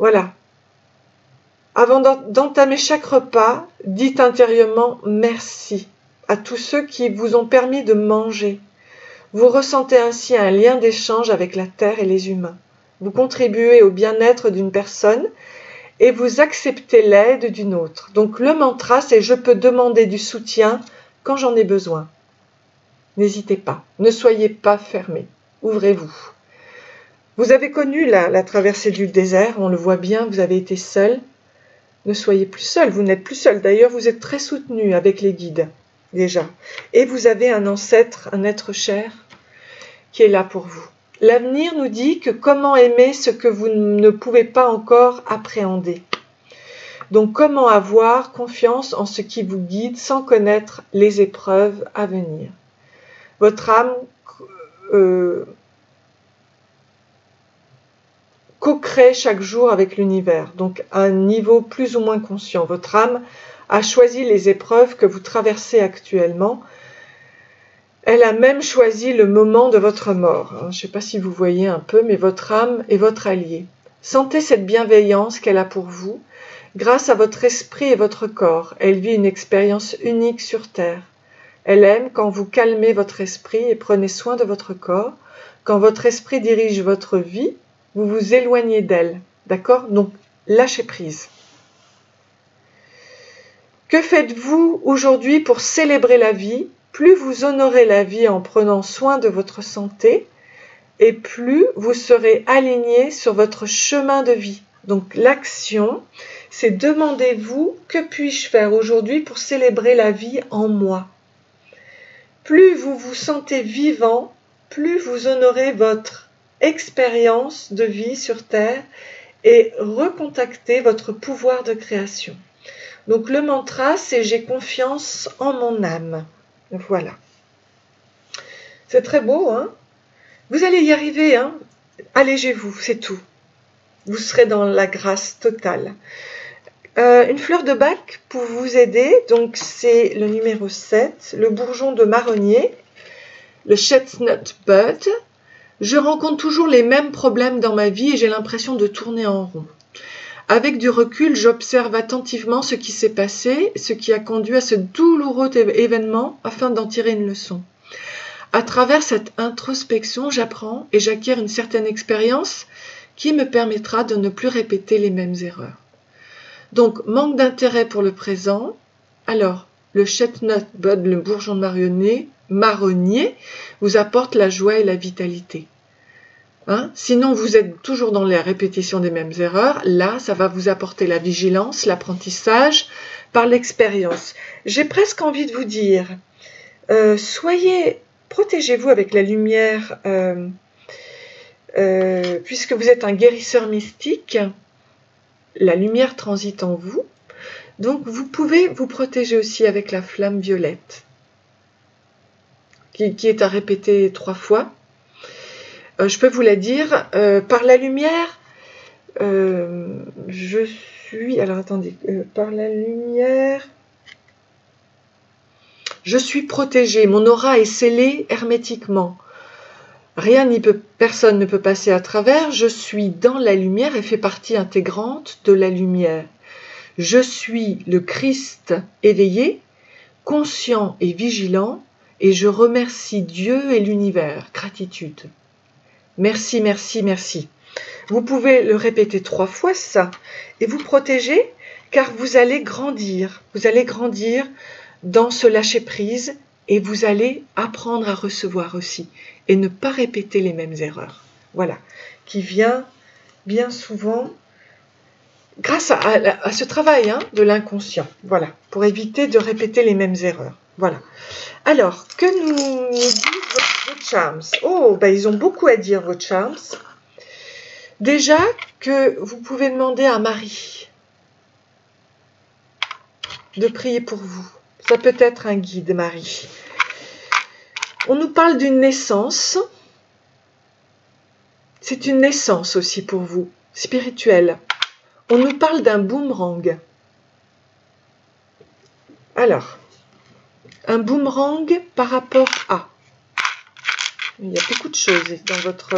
Voilà. Avant d'entamer chaque repas, dites intérieurement merci à tous ceux qui vous ont permis de manger. Vous ressentez ainsi un lien d'échange avec la terre et les humains. Vous contribuez au bien-être d'une personne et vous acceptez l'aide d'une autre. Donc le mantra, c'est « Je peux demander du soutien quand j'en ai besoin ». N'hésitez pas, ne soyez pas fermés, ouvrez-vous. Vous avez connu la traversée du désert, on le voit bien, vous avez été seul. Ne soyez plus seul, vous n'êtes plus seul. D'ailleurs, vous êtes très soutenu avec les guides, déjà. Et vous avez un ancêtre, un être cher, qui est là pour vous. L'avenir nous dit que comment aimer ce que vous ne pouvez pas encore appréhender. Donc, comment avoir confiance en ce qui vous guide sans connaître les épreuves à venir. Votre âme co-crée chaque jour avec l'univers, donc à un niveau plus ou moins conscient. Votre âme a choisi les épreuves que vous traversez actuellement. Elle a même choisi le moment de votre mort. Je ne sais pas si vous voyez un peu, mais votre âme est votre allié. Sentez cette bienveillance qu'elle a pour vous. Grâce à votre esprit et votre corps, elle vit une expérience unique sur Terre. Elle aime quand vous calmez votre esprit et prenez soin de votre corps. Quand votre esprit dirige votre vie, vous vous éloignez d'elle, d'accord? Donc, lâchez prise. Que faites-vous aujourd'hui pour célébrer la vie? Plus vous honorez la vie en prenant soin de votre santé, et plus vous serez aligné sur votre chemin de vie. Donc, l'action, c'est demandez-vous, que puis-je faire aujourd'hui pour célébrer la vie en moi? Plus vous vous sentez vivant, plus vous honorez votre expérience de vie sur Terre et recontactez votre pouvoir de création. Donc le mantra, c'est « J'ai confiance en mon âme ». Voilà. C'est très beau, hein? Vous allez y arriver, hein? Allégez-vous, c'est tout. Vous serez dans la grâce totale. Une fleur de bac pour vous aider, donc c'est le numéro 7, le bourgeon de marronnier, le chestnut bud. Je rencontre toujours les mêmes problèmes dans ma vie et j'ai l'impression de tourner en rond. Avec du recul, j'observe attentivement ce qui s'est passé, ce qui a conduit à ce douloureux événement afin d'en tirer une leçon. À travers cette introspection, j'apprends et j'acquiers une certaine expérience qui me permettra de ne plus répéter les mêmes erreurs. Donc, manque d'intérêt pour le présent. Alors, le chestnut bud, le bourgeon de marronnier, vous apporte la joie et la vitalité. Hein? Sinon, vous êtes toujours dans la répétition des mêmes erreurs. Là, ça va vous apporter la vigilance, l'apprentissage par l'expérience. J'ai presque envie de vous dire, protégez-vous avec la lumière, puisque vous êtes un guérisseur mystique. La lumière transite en vous. Donc, vous pouvez vous protéger aussi avec la flamme violette, qui est à répéter 3 fois. Je peux vous la dire, par la lumière, je suis, alors attendez, par la lumière, je suis protégée, mon aura est scellée hermétiquement. Personne ne peut passer à travers, je suis dans la lumière et fais partie intégrante de la lumière. Je suis le Christ éveillé, conscient et vigilant, et je remercie Dieu et l'univers. Gratitude. Merci, merci, merci. Vous pouvez le répéter 3 fois ça, et vous protéger, car vous allez grandir. Vous allez grandir dans ce lâcher-prise, et vous allez apprendre à recevoir aussi, et ne pas répéter les mêmes erreurs. Voilà, qui vient bien souvent grâce à ce travail de l'inconscient. Voilà, pour éviter de répéter les mêmes erreurs. Voilà. Alors, que nous disent vos charms? Oh, ben ils ont beaucoup à dire, vos charms. Déjà, que vous pouvez demander à Marie de prier pour vous. Ça peut être un guide, Marie. On nous parle d'une naissance. C'est une naissance aussi pour vous, spirituelle. On nous parle d'un boomerang. Alors, un boomerang par rapport à. Il y a beaucoup de choses dans votre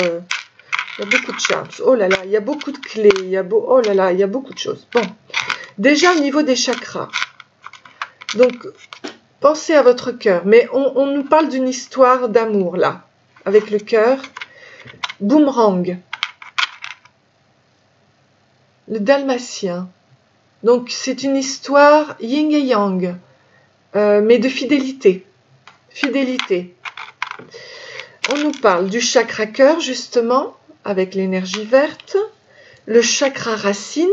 Il y a beaucoup de charms. Oh là là, il y a beaucoup de clés. Oh là là, il y a beaucoup de choses. Bon, déjà au niveau des chakras. Donc, pensez à votre cœur. Mais on nous parle d'une histoire d'amour, là, avec le cœur. Boomerang. Le dalmatien. Donc, c'est une histoire yin et yang, mais de fidélité. Fidélité. On nous parle du chakra cœur, justement, avec l'énergie verte, le chakra racine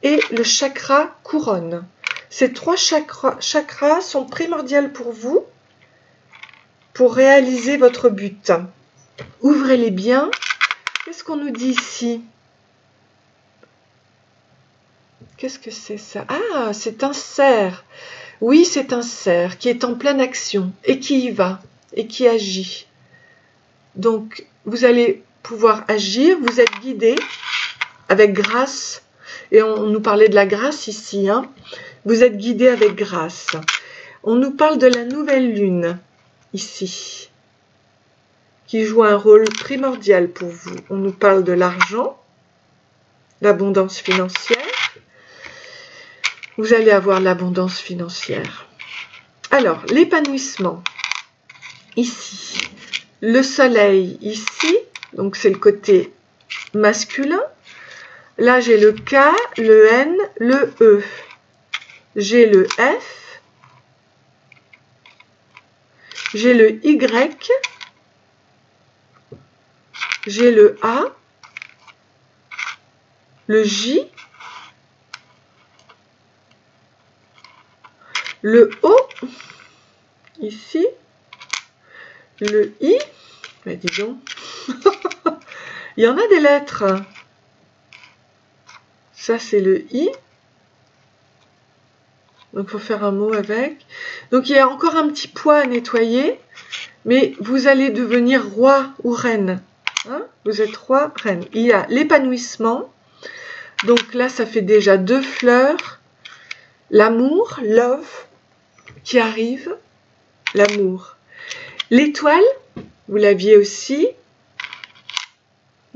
et le chakra couronne. Ces trois chakras sont primordiaux pour vous, pour réaliser votre but. Ouvrez-les bien. Qu'est-ce qu'on nous dit ici? Qu'est-ce que c'est ça? Ah, c'est un cerf. Oui, c'est un cerf qui est en pleine action et qui y va et qui agit. Donc, vous allez pouvoir agir, vous êtes guidé avec grâce. Et on nous parlait de la grâce ici. Hein. Vous êtes guidé avec grâce. On nous parle de la nouvelle lune ici, qui joue un rôle primordial pour vous. On nous parle de l'argent, l'abondance financière. Vous allez avoir l'abondance financière. Alors, l'épanouissement, ici. Le soleil, ici. Donc, c'est le côté masculin. Là, j'ai le K, le N, le E. J'ai le F. J'ai le Y. J'ai le A. Le J. Le O, ici, le I, mais dis donc, il y en a des lettres, ça c'est le I, donc il faut faire un mot avec, donc il y a encore un petit poids à nettoyer, mais vous allez devenir roi ou reine, hein? Vous êtes roi, reine, il y a l'épanouissement, donc là ça fait déjà 2 fleurs, l'amour, love, qui arrive, l'amour. L'étoile, vous l'aviez aussi.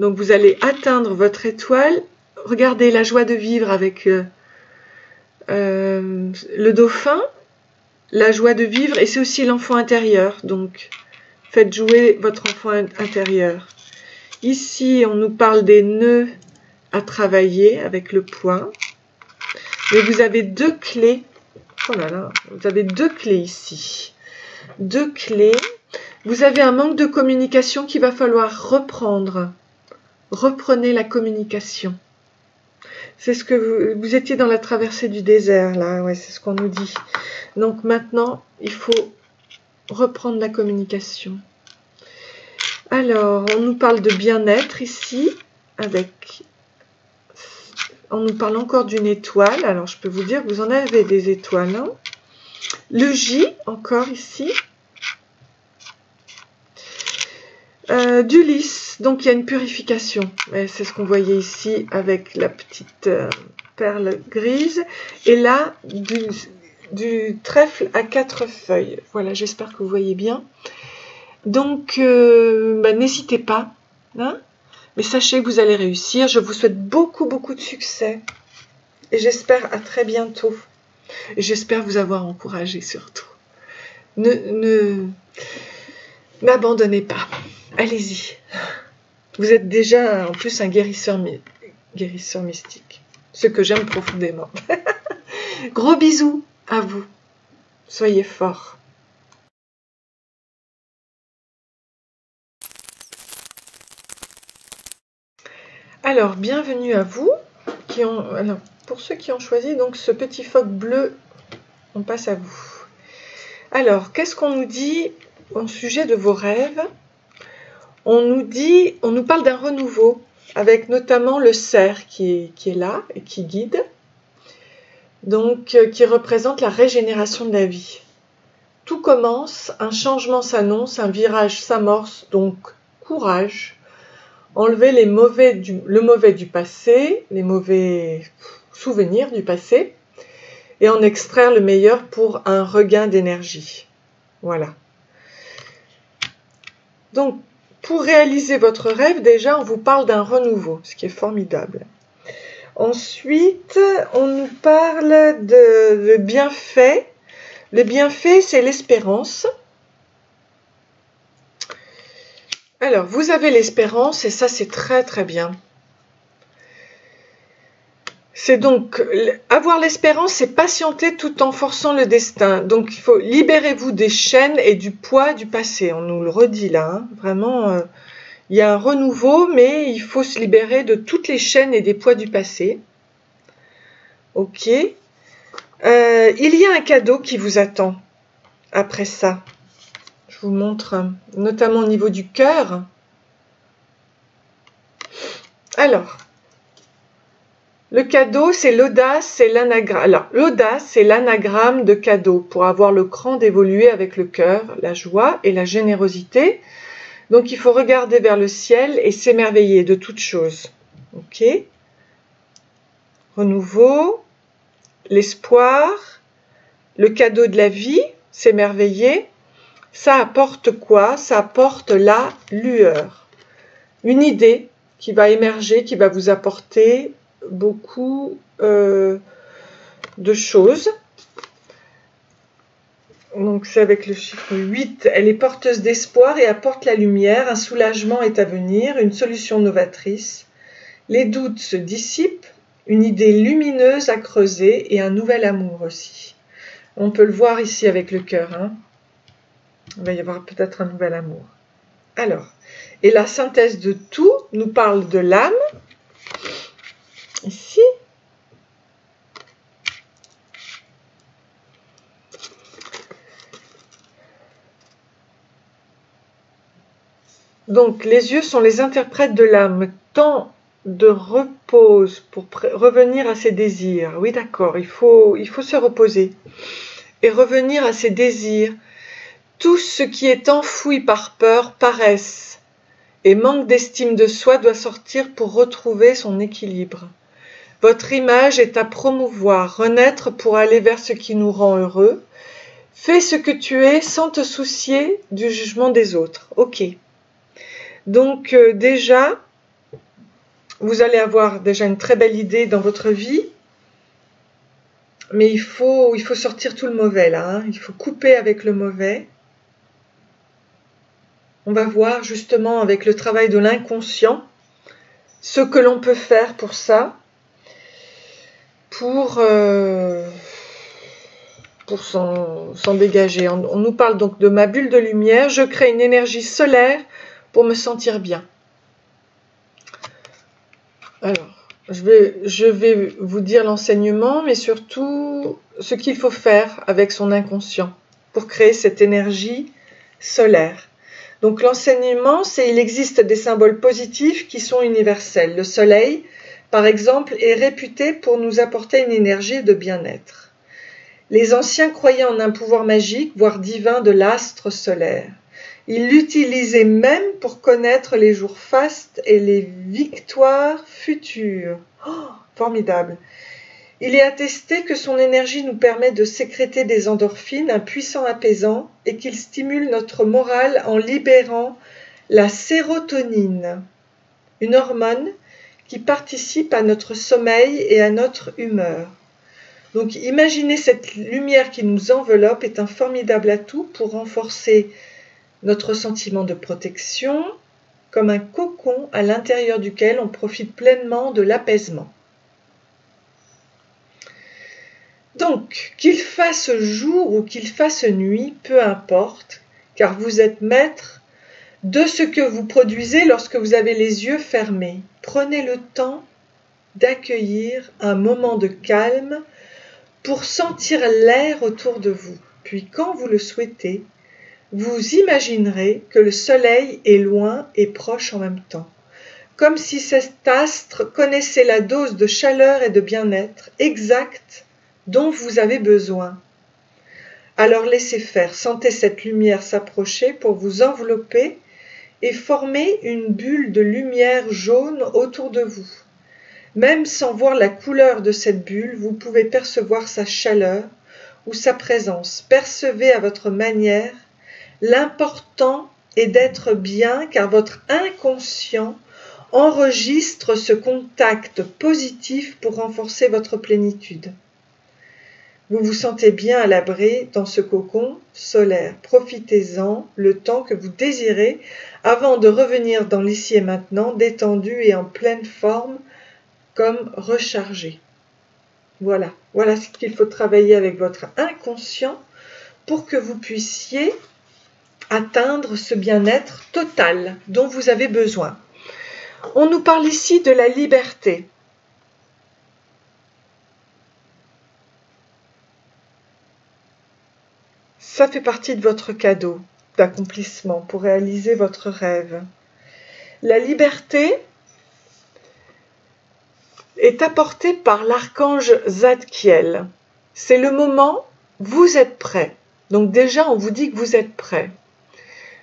Donc vous allez atteindre votre étoile. Regardez la joie de vivre avec le dauphin, la joie de vivre, et c'est aussi l'enfant intérieur. Donc faites jouer votre enfant intérieur. Ici, on nous parle des nœuds à travailler avec le point. Mais vous avez 2 clés. Oh là là, vous avez 2 clés ici. 2 clés. Vous avez un manque de communication qu'il va falloir reprendre. Reprenez la communication. C'est ce que vous étiez dans la traversée du désert, là, ouais, c'est ce qu'on nous dit. Donc maintenant, il faut reprendre la communication. Alors, on nous parle de bien-être ici, avec... On nous parle encore d'une étoile. Alors, je peux vous dire que vous en avez des étoiles. Hein. Le J, encore ici. Du lys, donc il y a une purification. C'est ce qu'on voyait ici avec la petite perle grise. Et là, du trèfle à 4 feuilles. Voilà, j'espère que vous voyez bien. Donc, n'hésitez pas. Hein, mais sachez que vous allez réussir. Je vous souhaite beaucoup, beaucoup de succès. Et j'espère à très bientôt. Et j'espère vous avoir encouragé surtout. N'abandonnez pas. Allez-y. Vous êtes déjà en plus un guérisseur mystique. Ce que j'aime profondément. Gros bisous à vous. Soyez forts. Alors, bienvenue à vous. Alors, pour ceux qui ont choisi donc ce petit phoque bleu, on passe à vous. Alors, qu'est-ce qu'on nous dit au sujet de vos rêves? On nous parle d'un renouveau, avec notamment le cerf qui est là et qui guide, donc qui représente la régénération de la vie. Tout commence, un changement s'annonce, un virage s'amorce, donc courage. Enlever le mauvais du passé, les mauvais souvenirs du passé, et en extraire le meilleur pour un regain d'énergie. Voilà. Donc, pour réaliser votre rêve, déjà, on vous parle d'un renouveau, ce qui est formidable. Ensuite, on nous parle de bienfaits. Le bienfait, c'est l'espérance. Alors, vous avez l'espérance, et ça, c'est très, très bien. C'est donc, avoir l'espérance, c'est patienter tout en forçant le destin. Donc, il faut libérez-vous des chaînes et du poids du passé. On nous le redit là, hein. Vraiment, il y a un renouveau, mais il faut se libérer de toutes les chaînes et des poids du passé. Ok. Il y a un cadeau qui vous attend après ça. Je vous montre, notamment au niveau du cœur. Alors, le cadeau, c'est l'audace, c'est l'anagramme. Alors, l'audace, c'est l'anagramme de cadeau pour avoir le cran d'évoluer avec le cœur, la joie et la générosité. Donc, il faut regarder vers le ciel et s'émerveiller de toutes choses. Ok. Renouveau, l'espoir, le cadeau de la vie, s'émerveiller. Ça apporte quoi? Ça apporte la lueur. Une idée qui va émerger, qui va vous apporter beaucoup de choses. Donc c'est avec le chiffre 8. Elle est porteuse d'espoir et apporte la lumière. Un soulagement est à venir, une solution novatrice. Les doutes se dissipent, une idée lumineuse à creuser et un nouvel amour aussi. On peut le voir ici avec le cœur, hein. Il va y avoir peut-être un nouvel amour. Alors, et la synthèse de tout nous parle de l'âme. Ici. Donc, les yeux sont les interprètes de l'âme. Temps de repose pour revenir à ses désirs. Oui, d'accord, il faut se reposer et revenir à ses désirs. Tout ce qui est enfoui par peur, paresse et manque d'estime de soi doit sortir pour retrouver son équilibre. Votre image est à promouvoir, renaître pour aller vers ce qui nous rend heureux. Fais ce que tu es sans te soucier du jugement des autres. Ok. Donc déjà, vous allez avoir déjà une très belle idée dans votre vie, mais il faut sortir tout le mauvais là, hein. Il faut couper avec le mauvais. On va voir justement avec le travail de l'inconscient ce que l'on peut faire pour ça, pour s'en dégager. On nous parle donc de ma bulle de lumière. Je crée une énergie solaire pour me sentir bien. Alors, je vais vous dire l'enseignement, mais surtout ce qu'il faut faire avec son inconscient pour créer cette énergie solaire. Donc l'enseignement, c'est il existe des symboles positifs qui sont universels. Le soleil, par exemple, est réputé pour nous apporter une énergie de bien-être. Les anciens croyaient en un pouvoir magique, voire divin de l'astre solaire. Ils l'utilisaient même pour connaître les jours fastes et les victoires futures. Oh, formidable! Il est attesté que son énergie nous permet de sécréter des endorphines, un puissant apaisant, et qu'il stimule notre morale en libérant la sérotonine, une hormone qui participe à notre sommeil et à notre humeur. Donc imaginez cette lumière qui nous enveloppe est un formidable atout pour renforcer notre sentiment de protection, comme un cocon à l'intérieur duquel on profite pleinement de l'apaisement. Donc, qu'il fasse jour ou qu'il fasse nuit, peu importe, car vous êtes maître de ce que vous produisez lorsque vous avez les yeux fermés. Prenez le temps d'accueillir un moment de calme pour sentir l'air autour de vous. Puis, quand vous le souhaitez, vous imaginerez que le soleil est loin et proche en même temps, comme si cet astre connaissait la dose de chaleur et de bien-être exacte dont vous avez besoin. Alors laissez faire, sentez cette lumière s'approcher pour vous envelopper et former une bulle de lumière jaune autour de vous. Même sans voir la couleur de cette bulle, vous pouvez percevoir sa chaleur ou sa présence. Percevez à votre manière l'important et d'être bien car votre inconscient enregistre ce contact positif pour renforcer votre plénitude. Vous vous sentez bien à l'abri dans ce cocon solaire. Profitez-en le temps que vous désirez avant de revenir dans l'ici et maintenant, détendu et en pleine forme, comme rechargé. Voilà ce qu'il faut travailler avec votre inconscient pour que vous puissiez atteindre ce bien-être total dont vous avez besoin. On nous parle ici de la liberté. Ça fait partie de votre cadeau d'accomplissement pour réaliser votre rêve. La liberté est apportée par l'archange Zadkiel. C'est le moment, vous êtes prêt. Donc déjà, on vous dit que vous êtes prêt.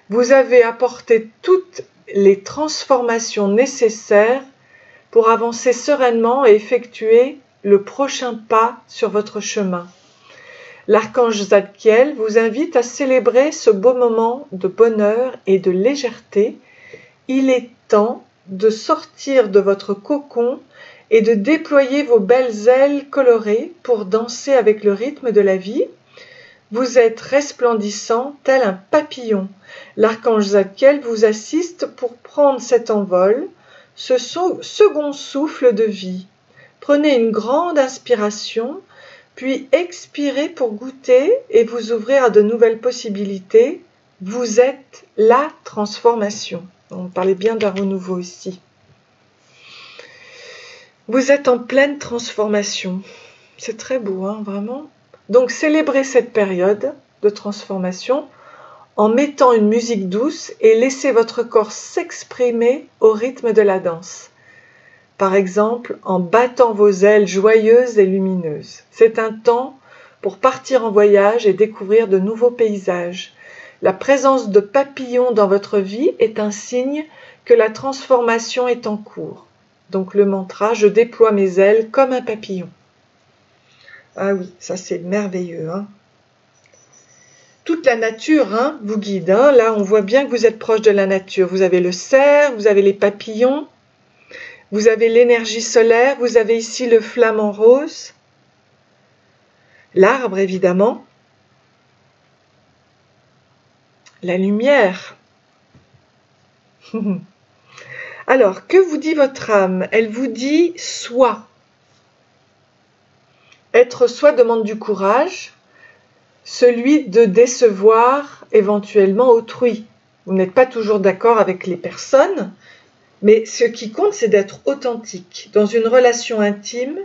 Vous avez apporté toutes les transformations nécessaires pour avancer sereinement et effectuer le prochain pas sur votre chemin. L'archange Zadkiel vous invite à célébrer ce beau moment de bonheur et de légèreté. Il est temps de sortir de votre cocon et de déployer vos belles ailes colorées pour danser avec le rythme de la vie. Vous êtes resplendissant tel un papillon. L'archange Zadkiel vous assiste pour prendre cet envol, ce second souffle de vie. Prenez une grande inspiration, puis expirez pour goûter et vous ouvrir à de nouvelles possibilités. Vous êtes la transformation. On parlait bien d'un renouveau ici. Vous êtes en pleine transformation. C'est très beau, hein, vraiment. Donc célébrez cette période de transformation en mettant une musique douce et laissez votre corps s'exprimer au rythme de la danse. Par exemple, en battant vos ailes joyeuses et lumineuses. C'est un temps pour partir en voyage et découvrir de nouveaux paysages. La présence de papillons dans votre vie est un signe que la transformation est en cours. Donc le mantra « Je déploie mes ailes comme un papillon ». Ah oui, ça c'est merveilleux. Hein. Toute la nature vous guide. Là, on voit bien que vous êtes proche de la nature. Vous avez le cerf, vous avez les papillons, vous avez l'énergie solaire, vous avez ici le flamant rose, l'arbre évidemment, la lumière. Alors, que vous dit votre âme? Elle vous dit « Sois ». Être soi demande du courage, celui de décevoir éventuellement autrui. Vous n'êtes pas toujours d'accord avec les personnes, mais ce qui compte, c'est d'être authentique. Dans une relation intime,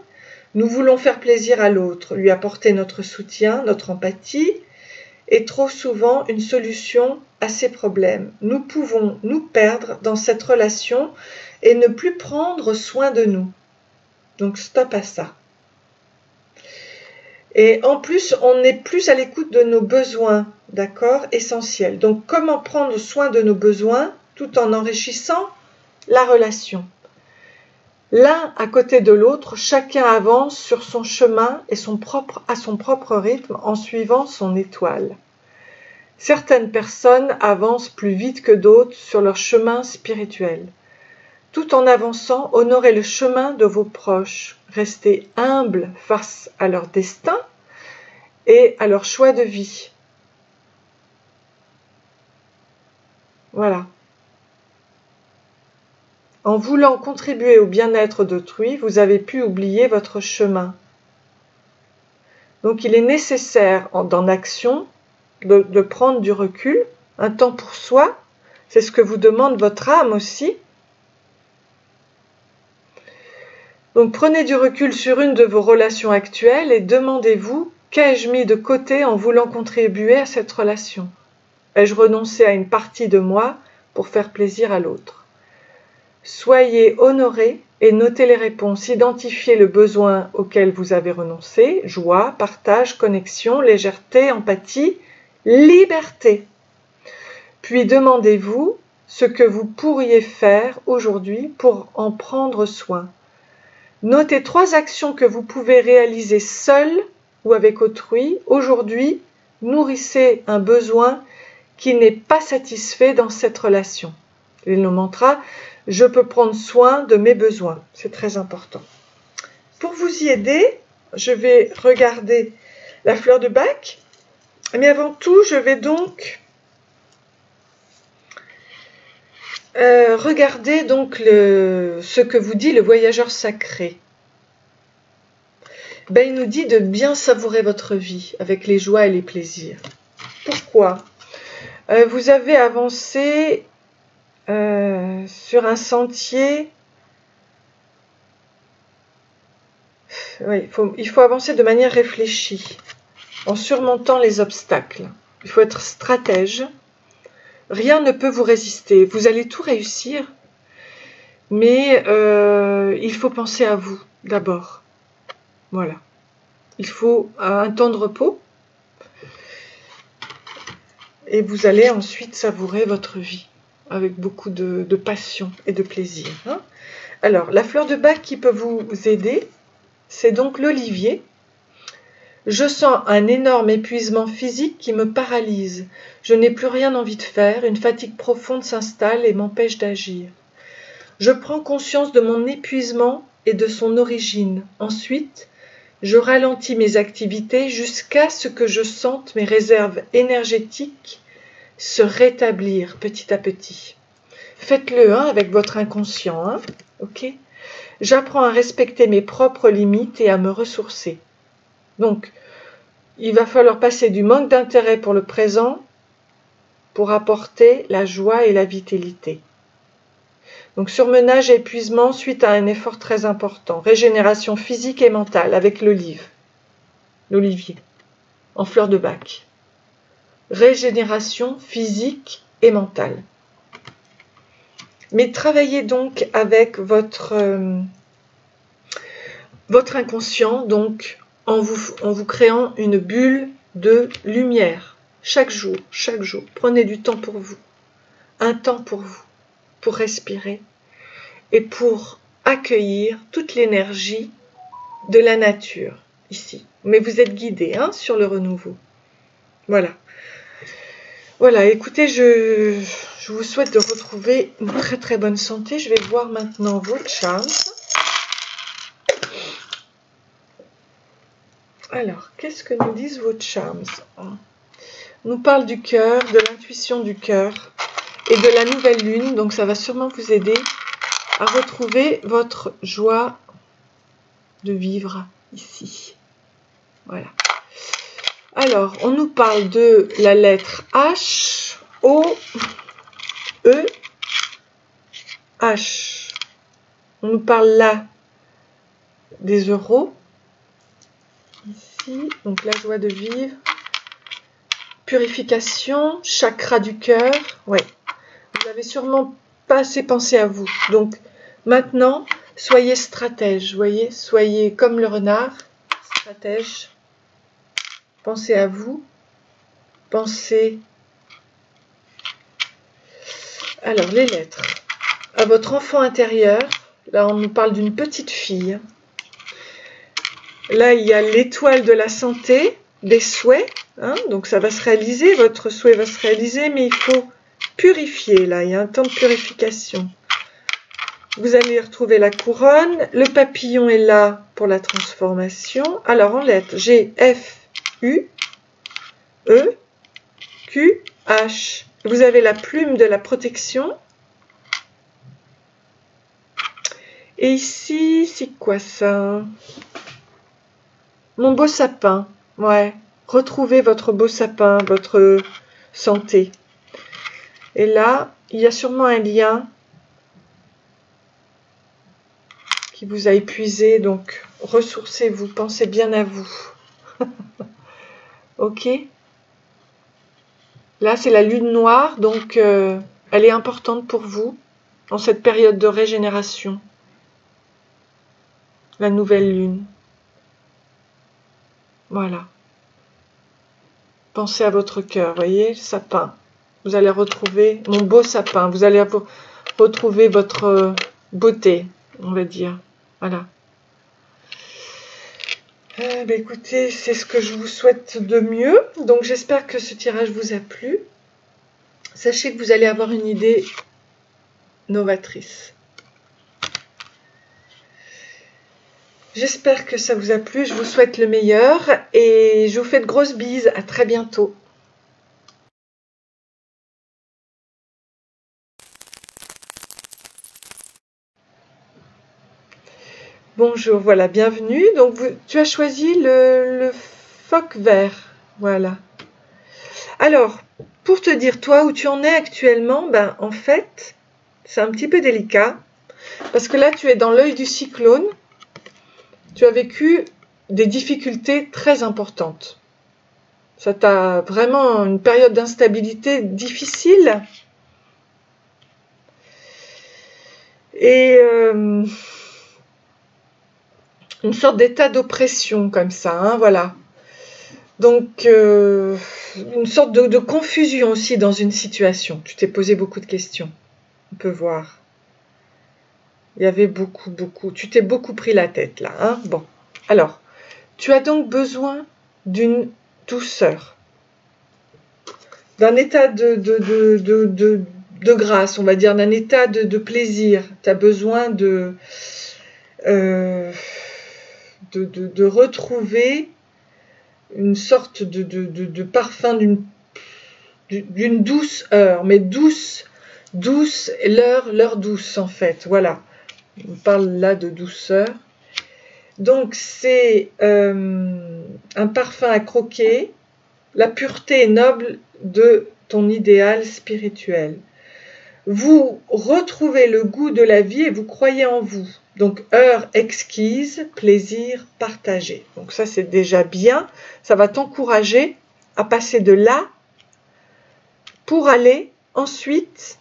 nous voulons faire plaisir à l'autre, lui apporter notre soutien, notre empathie, et trop souvent une solution à ses problèmes. Nous pouvons nous perdre dans cette relation et ne plus prendre soin de nous. Donc stop à ça. Et en plus, on n'est plus à l'écoute de nos besoins, d'accord, essentiels. Donc, comment prendre soin de nos besoins tout en enrichissant la relation? L'un à côté de l'autre, chacun avance sur son chemin et à son propre rythme en suivant son étoile. Certaines personnes avancent plus vite que d'autres sur leur chemin spirituel. Tout en avançant, honorez le chemin de vos proches. Restez humbles face à leur destin et à leur choix de vie. Voilà. En voulant contribuer au bien-être d'autrui, vous avez pu oublier votre chemin. Donc il est nécessaire, dans l'action, de prendre du recul, un temps pour soi. C'est ce que vous demande votre âme aussi. Donc prenez du recul sur une de vos relations actuelles et demandez-vous, qu'ai-je mis de côté en voulant contribuer à cette relation? Ai-je renoncé à une partie de moi pour faire plaisir à l'autre? Soyez honorés et notez les réponses. Identifiez le besoin auquel vous avez renoncé, joie, partage, connexion, légèreté, empathie, liberté. Puis demandez-vous ce que vous pourriez faire aujourd'hui pour en prendre soin. Notez 3 actions que vous pouvez réaliser seul ou avec autrui. Aujourd'hui, nourrissez un besoin qui n'est pas satisfait dans cette relation. Et le mantra, je peux prendre soin de mes besoins. C'est très important. Pour vous y aider, je vais regarder la fleur de Bach. Mais avant tout, je vais donc regarder donc ce que vous dit le voyageur sacré. Il nous dit de bien savourer votre vie avec les joies et les plaisirs. Pourquoi? Vous avez avancé sur un sentier. Oui, il faut avancer de manière réfléchie, en surmontant les obstacles. Il faut être stratège. Rien ne peut vous résister. Vous allez tout réussir, mais il faut penser à vous d'abord. Voilà. Il faut un temps de repos et vous allez ensuite savourer votre vie avec beaucoup de passion et de plaisir. Hein. Alors, la fleur de Bach qui peut vous aider, c'est donc l'olivier. Je sens un énorme épuisement physique qui me paralyse. Je n'ai plus rien envie de faire. Une fatigue profonde s'installe et m'empêche d'agir. Je prends conscience de mon épuisement et de son origine. Ensuite, je ralentis mes activités jusqu'à ce que je sente mes réserves énergétiques se rétablir petit à petit. Faites-le avec votre inconscient. Hein, ok ? J'apprends à respecter mes propres limites et à me ressourcer. Donc, il va falloir passer du manque d'intérêt pour le présent pour apporter la joie et la vitalité. Donc, surmenage et épuisement suite à un effort très important. Régénération physique et mentale avec l'olivier, en fleur de Bach. Régénération physique et mentale. Mais travaillez donc avec votre inconscient, donc en vous créant une bulle de lumière. Chaque jour. Prenez du temps pour vous. Un temps pour vous. Pour respirer. Et pour accueillir toute l'énergie de la nature, ici. Mais vous êtes guidés sur le renouveau. Voilà. Voilà, écoutez, je vous souhaite de retrouver une très très bonne santé. Je vais voir maintenant vos charms. Alors, qu'est-ce que nous disent vos charms? On nous parle du cœur, de l'intuition du cœur et de la nouvelle lune. Donc, ça va sûrement vous aider à retrouver votre joie de vivre ici. Voilà. Alors, on nous parle de la lettre H, O, E, H. On nous parle là des euros. Ici, donc la joie de vivre. Purification, chakra du cœur. Ouais. Vous n'avez sûrement pas assez pensé à vous. Donc, maintenant, soyez stratège. Voyez, soyez comme le renard, stratège. Pensez à vous. Pensez. Alors, les lettres. À votre enfant intérieur. Là, on nous parle d'une petite fille. Là, il y a l'étoile de la santé, des souhaits. Donc, ça va se réaliser. Votre souhait va se réaliser, mais il faut purifier. Là, il y a un temps de purification. Vous allez retrouver la couronne. Le papillon est là pour la transformation. Alors, en lettres, G, F, U, E, Q, H. Vous avez la plume de la protection. Et ici, c'est quoi ça? Mon beau sapin. Ouais. Retrouvez votre beau sapin, votre santé. Et là, il y a sûrement un lien qui vous a épuisé. Donc, ressourcez-vous. Pensez bien à vous. Ok? Là, c'est la lune noire, donc elle est importante pour vous en cette période de régénération. La nouvelle lune. Voilà. Pensez à votre cœur, voyez, sapin. Vous allez retrouver mon beau sapin. Vous allez retrouver votre beauté, on va dire. Voilà. Écoutez, c'est ce que je vous souhaite de mieux. Donc j'espère que ce tirage vous a plu. sachez que vous allez avoir une idée novatrice. J'espère que ça vous a plu, je vous souhaite le meilleur et je vous fais de grosses bises, à très bientôt. Bonjour, voilà, bienvenue. Donc tu as choisi le phoque vert, voilà. Alors, pour te dire toi où tu en es actuellement, ben en fait, c'est un petit peu délicat parce que là tu es dans l'œil du cyclone. Tu as vécu des difficultés très importantes. Ça t'a vraiment une période d'instabilité difficile. Et une sorte d'état d'oppression comme ça, hein, voilà. Donc, une sorte de confusion aussi dans une situation. Tu t'es posé beaucoup de questions. On peut voir. Il y avait beaucoup. Tu t'es beaucoup pris la tête là, hein. Bon. Alors, tu as donc besoin d'une douceur, d'un état de grâce, on va dire, d'un état de plaisir. Tu as besoin de retrouver une sorte de parfum d'une douce heure, mais douce, l'heure douce en fait, voilà. On parle là de douceur. Donc c'est un parfum à croquer, la pureté noble de ton idéal spirituel. Vous retrouvez le goût de la vie et vous croyez en vous. Donc heure exquise, plaisir partagé. Donc ça c'est déjà bien, ça va t'encourager à passer de là pour aller ensuite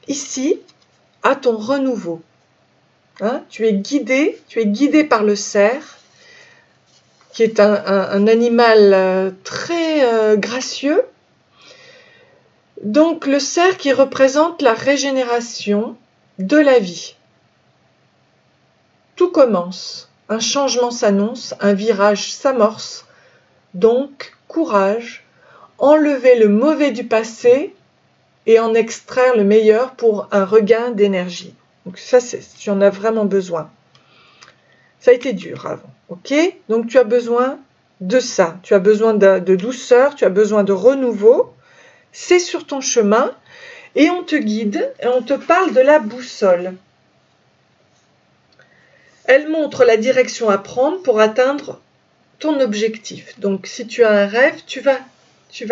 ici à ton renouveau. Hein, tu es guidé par le cerf, qui est un animal très gracieux. Donc le cerf qui représente la régénération de la vie. Tout commence, un changement s'annonce, un virage s'amorce. Donc courage, enlever le mauvais du passé et en extraire le meilleur pour un regain d'énergie. Donc ça, tu en as vraiment besoin. Ça a été dur avant, ok? Donc tu as besoin de ça, tu as besoin de douceur, tu as besoin de renouveau. C'est sur ton chemin et on te guide et on te parle de la boussole. Elle montre la direction à prendre pour atteindre ton objectif. Donc si tu as un rêve, tu vas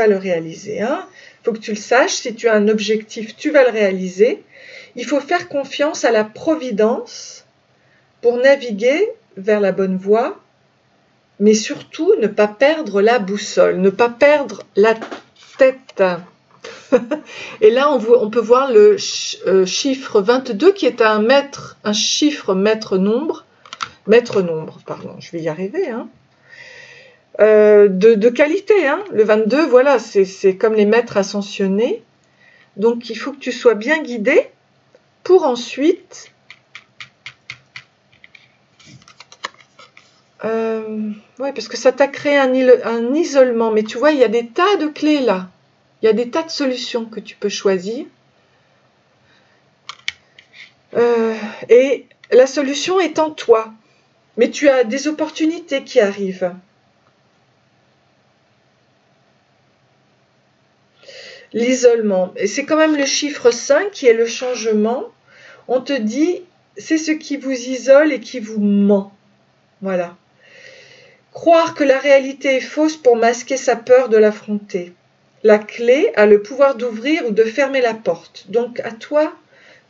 le réaliser. Hein? Il faut que tu le saches, si tu as un objectif, tu vas le réaliser. Il faut faire confiance à la providence pour naviguer vers la bonne voie, mais surtout ne pas perdre la boussole, ne pas perdre la tête. Et là, on peut voir le chiffre 22 qui est un chiffre maître nombre, pardon, je vais y arriver, hein. De qualité, hein. Le 22, voilà, c'est comme les maîtres ascensionnés. Donc, il faut que tu sois bien guidé pour ensuite ouais, parce que ça t'a créé un isolement. Mais tu vois, il y a des tas de clés là. Il y a des tas de solutions que tu peux choisir. Et la solution est en toi. Mais tu as des opportunités qui arrivent. L'isolement. Et c'est quand même le chiffre 5 qui est le changement. On te dit, c'est ce qui vous isole et qui vous ment. Voilà. Croire que la réalité est fausse pour masquer sa peur de l'affronter. La clé a le pouvoir d'ouvrir ou de fermer la porte. Donc à toi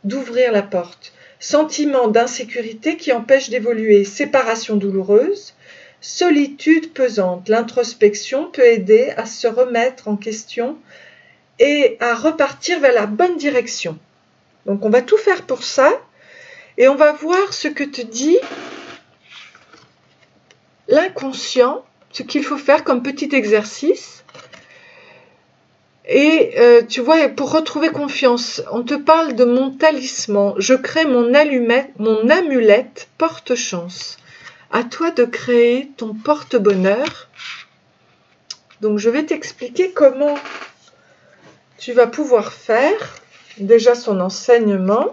d'ouvrir la porte. Sentiment d'insécurité qui empêche d'évoluer. Séparation douloureuse. Solitude pesante. L'introspection peut aider à se remettre en question et à repartir vers la bonne direction. Donc on va tout faire pour ça et on va voir ce que te dit l'inconscient, ce qu'il faut faire comme petit exercice. Et tu vois, pour retrouver confiance, on te parle de mon talisman. Je crée mon amulette porte-chance. À toi de créer ton porte-bonheur. Donc je vais t'expliquer comment tu vas pouvoir faire déjà son enseignement.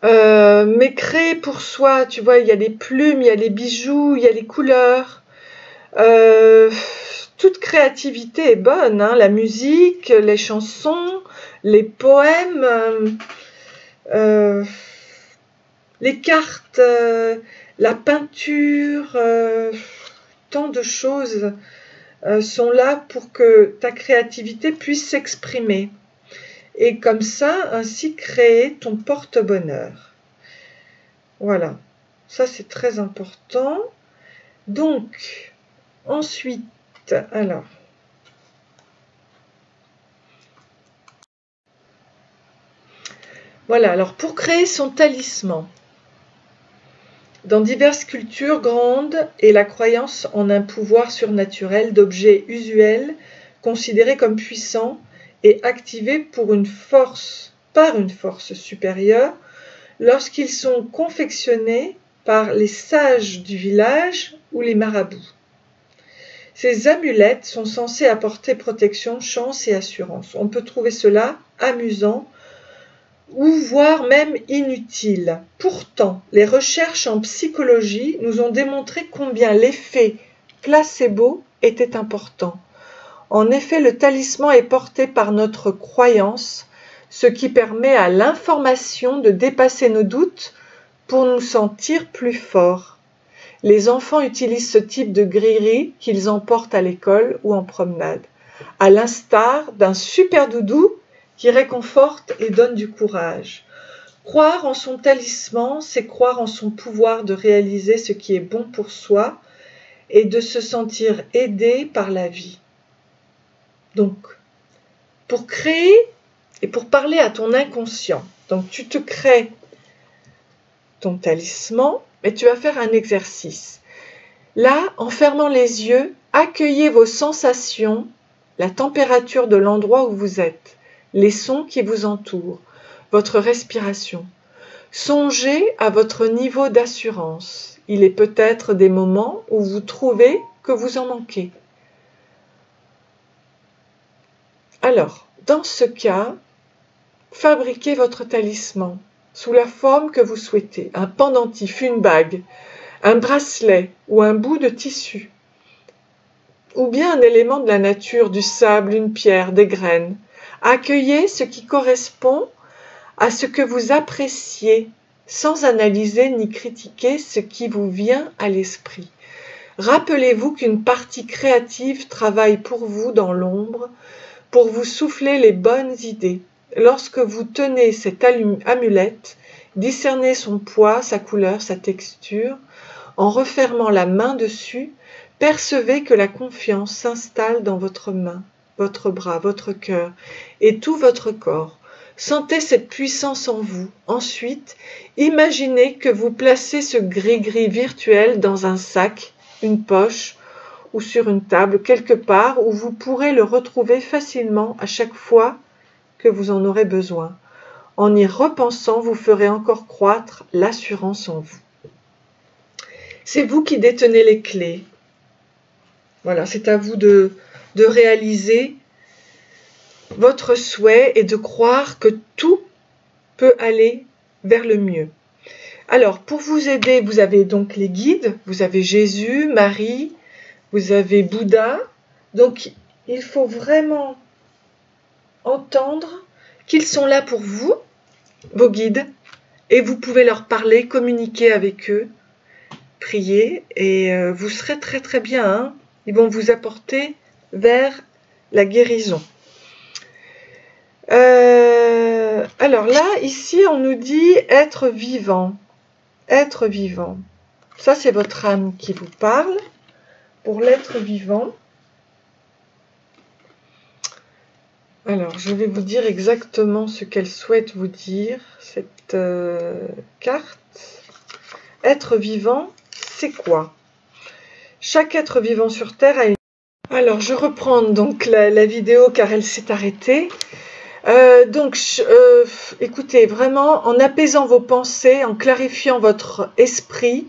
Mais créer pour soi, tu vois, il y a les plumes, il y a les bijoux, il y a les couleurs. Toute créativité est bonne, hein, la musique, les chansons, les poèmes, les cartes, la peinture, tant de choses sont là pour que ta créativité puisse s'exprimer. Et comme ça, ainsi créer ton porte-bonheur. Voilà, ça c'est très important. Donc, ensuite, alors, voilà, alors pour créer son talisman, dans diverses cultures grandes est la croyance en un pouvoir surnaturel d'objets usuels considérés comme puissants et activés par une force supérieure lorsqu'ils sont confectionnés par les sages du village ou les marabouts. Ces amulettes sont censées apporter protection, chance et assurance. On peut trouver cela amusant ou voire même inutile. Pourtant, les recherches en psychologie nous ont démontré combien l'effet placebo était important. En effet, le talisman est porté par notre croyance, ce qui permet à l'information de dépasser nos doutes pour nous sentir plus forts. Les enfants utilisent ce type de grillerie qu'ils emportent à l'école ou en promenade, à l'instar d'un super doudou qui réconforte et donne du courage. Croire en son talisman, c'est croire en son pouvoir de réaliser ce qui est bon pour soi et de se sentir aidé par la vie. Donc, pour créer et pour parler à ton inconscient, donc tu te crées ton talisman, mais tu vas faire un exercice. Là, en fermant les yeux, accueillez vos sensations, la température de l'endroit où vous êtes, les sons qui vous entourent, votre respiration. Songez à votre niveau d'assurance. Il est peut-être des moments où vous trouvez que vous en manquez. Alors, dans ce cas, fabriquez votre talisman sous la forme que vous souhaitez, un pendentif, une bague, un bracelet ou un bout de tissu, ou bien un élément de la nature, du sable, une pierre, des graines. Accueillez ce qui correspond à ce que vous appréciez, sans analyser ni critiquer ce qui vous vient à l'esprit. Rappelez-vous qu'une partie créative travaille pour vous dans l'ombre, pour vous souffler les bonnes idées. Lorsque vous tenez cette amulette, discernez son poids, sa couleur, sa texture. En refermant la main dessus, percevez que la confiance s'installe dans votre main, votre bras, votre cœur et tout votre corps. Sentez cette puissance en vous. Ensuite, imaginez que vous placez ce gris-gris virtuel dans un sac, une poche ou sur une table quelque part où vous pourrez le retrouver facilement à chaque fois que vous en aurez besoin. En y repensant, vous ferez encore croître l'assurance en vous. C'est vous qui détenez les clés. Voilà, c'est à vous de réaliser votre souhait et de croire que tout peut aller vers le mieux. Alors, pour vous aider, vous avez donc les guides, vous avez Jésus, Marie, vous avez Bouddha. Donc, il faut vraiment entendre qu'ils sont là pour vous, vos guides, et vous pouvez leur parler, communiquer avec eux, prier, et vous serez très très bien. Hein. Ils vont vous apporter vers la guérison. Alors là, ici, on nous dit être vivant. Être vivant. Ça, c'est votre âme qui vous parle. Pour l'être vivant. Alors, je vais vous dire exactement ce qu'elle souhaite vous dire, cette carte. Être vivant, c'est quoi? Chaque être vivant sur Terre a une... Alors, je reprends donc la vidéo car elle s'est arrêtée. Écoutez, vraiment, en apaisant vos pensées, en clarifiant votre esprit,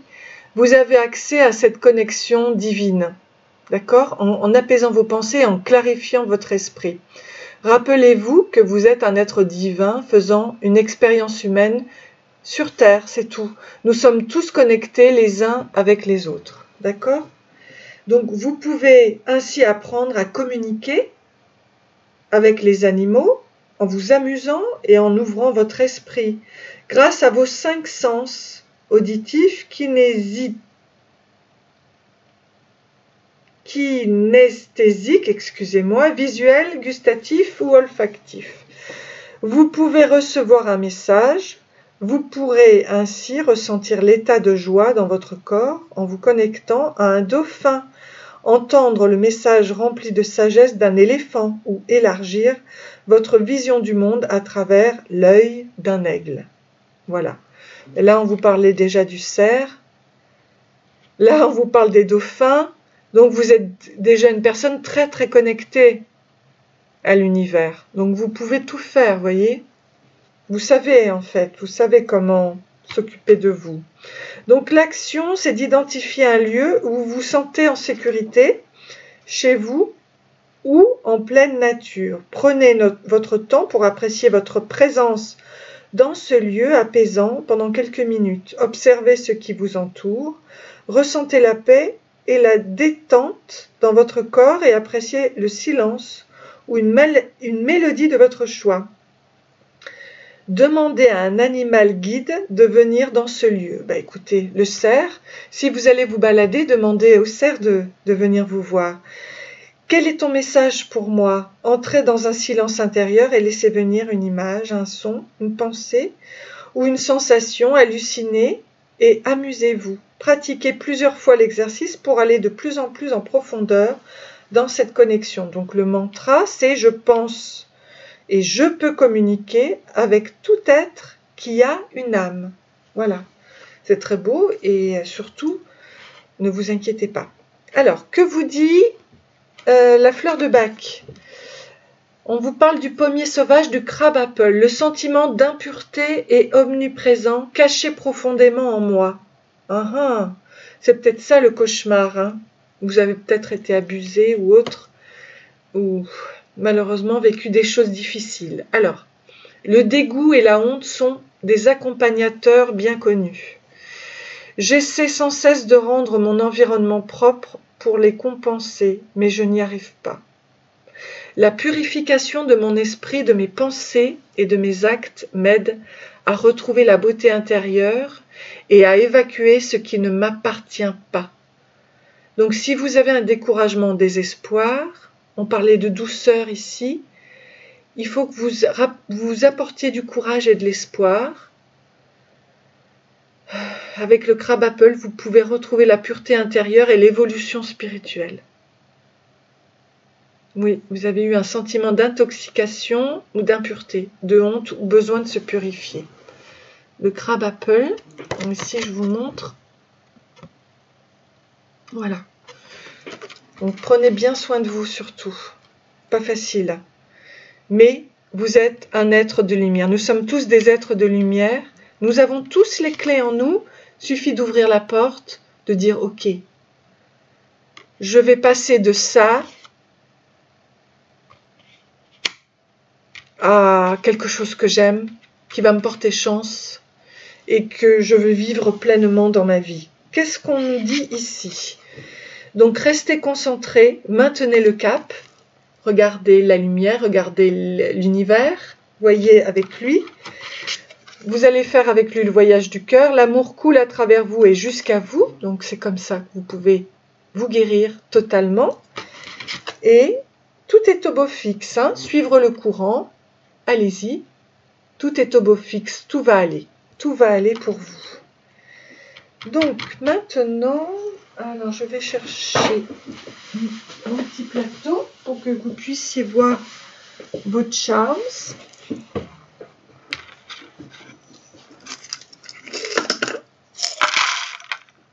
vous avez accès à cette connexion divine. d'accord, en apaisant vos pensées, en clarifiant votre esprit. Rappelez-vous que vous êtes un être divin faisant une expérience humaine sur Terre, c'est tout. Nous sommes tous connectés les uns avec les autres, d'accord? Donc vous pouvez ainsi apprendre à communiquer avec les animaux en vous amusant et en ouvrant votre esprit grâce à vos 5 sens auditifs, kinesthésiques, excusez-moi, visuels, gustatifs ou olfactifs. Vous pouvez recevoir un message, vous pourrez ainsi ressentir l'état de joie dans votre corps en vous connectant à un dauphin, entendre le message rempli de sagesse d'un éléphant ou élargir votre vision du monde à travers l'œil d'un aigle. Voilà. Et là, on vous parlait déjà du cerf. Là, on vous parle des dauphins. Donc, vous êtes déjà une personne très, très connectée à l'univers. Donc, vous pouvez tout faire, voyez. Vous savez, en fait, vous savez comment s'occuper de vous. Donc, l'action, c'est d'identifier un lieu où vous vous sentez en sécurité, chez vous ou en pleine nature. Prenez votre temps pour apprécier votre présence dans ce lieu apaisant pendant quelques minutes. Observez ce qui vous entoure, ressentez la paix et la détente dans votre corps et appréciez le silence ou une mélodie de votre choix. Demandez à un animal guide de venir dans ce lieu. Écoutez, le cerf, si vous allez vous balader, demandez au cerf de venir vous voir. Quel est ton message pour moi? Entrez dans un silence intérieur et laissez venir une image, un son, une pensée ou une sensation, hallucinée et amusez-vous. Pratiquez plusieurs fois l'exercice pour aller de plus en plus en profondeur dans cette connexion. Donc le mantra, c'est « je pense ». Et je peux communiquer avec tout être qui a une âme. Voilà, c'est très beau et surtout, ne vous inquiétez pas. Alors, que vous dit la fleur de Bach? On vous parle du pommier sauvage du crabe apple. Le sentiment d'impureté est omniprésent, caché profondément en moi. C'est peut-être ça le cauchemar. Hein. Vous avez peut-être été abusé ou autre, ou malheureusement vécu des choses difficiles. Alors, le dégoût et la honte sont des accompagnateurs bien connus. J'essaie sans cesse de rendre mon environnement propre pour les compenser, mais je n'y arrive pas. La purification de mon esprit, de mes pensées et de mes actes m'aide à retrouver la beauté intérieure et à évacuer ce qui ne m'appartient pas. Donc si vous avez un découragement, désespoir, on parlait de douceur ici, il faut que vous apportiez du courage et de l'espoir. Avec le crabe apple, vous pouvez retrouver la pureté intérieure et l'évolution spirituelle. Oui, vous avez eu un sentiment d'intoxication ou d'impureté, de honte ou besoin de se purifier. Le crabe apple, ici je vous montre. Voilà. Donc prenez bien soin de vous surtout. Pas facile. Mais vous êtes un être de lumière. Nous sommes tous des êtres de lumière. Nous avons tous les clés en nous. Suffit d'ouvrir la porte, de dire ok. Je vais passer de ça à quelque chose que j'aime, qui va me porter chance et que je veux vivre pleinement dans ma vie. Qu'est-ce qu'on nous dit ici? Donc restez concentrés, maintenez le cap, regardez la lumière, regardez l'univers, voyez avec lui. Vous allez faire avec lui le voyage du cœur, l'amour coule à travers vous et jusqu'à vous, donc c'est comme ça que vous pouvez vous guérir totalement. Et tout est au beau fixe, hein, suivre le courant, allez-y, tout est au beau fixe, tout va aller pour vous. Donc maintenant... Alors, je vais chercher mon petit plateau pour que vous puissiez voir vos charms.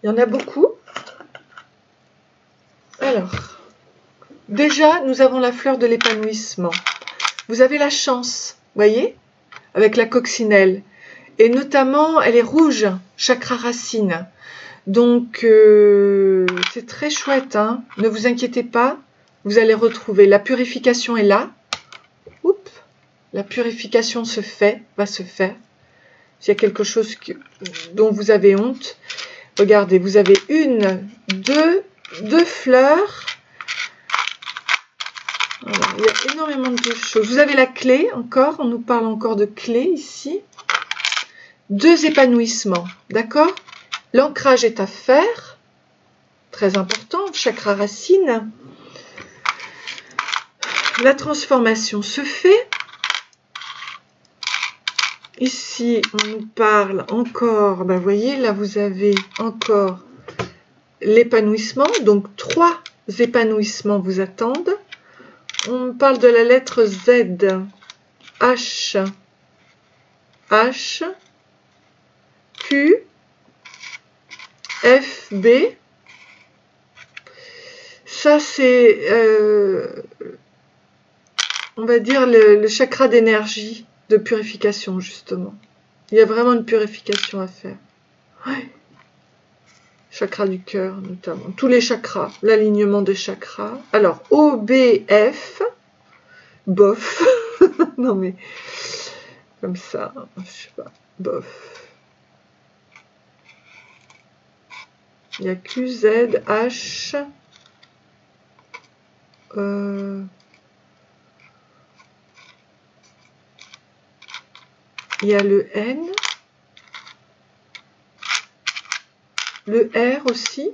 Il y en a beaucoup. Alors, déjà, nous avons la fleur de l'épanouissement. Vous avez la chance, voyez, avec la coccinelle. Et notamment, elle est rouge, chakra racine. Donc, c'est très chouette, hein. Ne vous inquiétez pas, vous allez retrouver. La purification est là. Oups, la purification se fait, va se faire. S'il y a quelque chose dont vous avez honte, regardez, vous avez deux fleurs. Voilà, il y a énormément de choses. Vous avez la clé encore, on nous parle encore de clé ici. 2 épanouissements, d'accord? L'ancrage est à faire, très important, chakra racine. La transformation se fait. Ici, on nous parle encore, ben, vous voyez, là vous avez encore l'épanouissement, donc 3 épanouissements vous attendent. On parle de la lettre Z, H, Q, F, B. Ça, c'est, on va dire, le chakra d'énergie, de purification, justement. Il y a vraiment une purification à faire. Ouais. Chakra du cœur, notamment. Tous les chakras, l'alignement des chakras. Alors, O, B, F. Bof. Non, mais comme ça, je sais pas. Bof. Il y a Q, Z, H. Il y a le N. Le R aussi.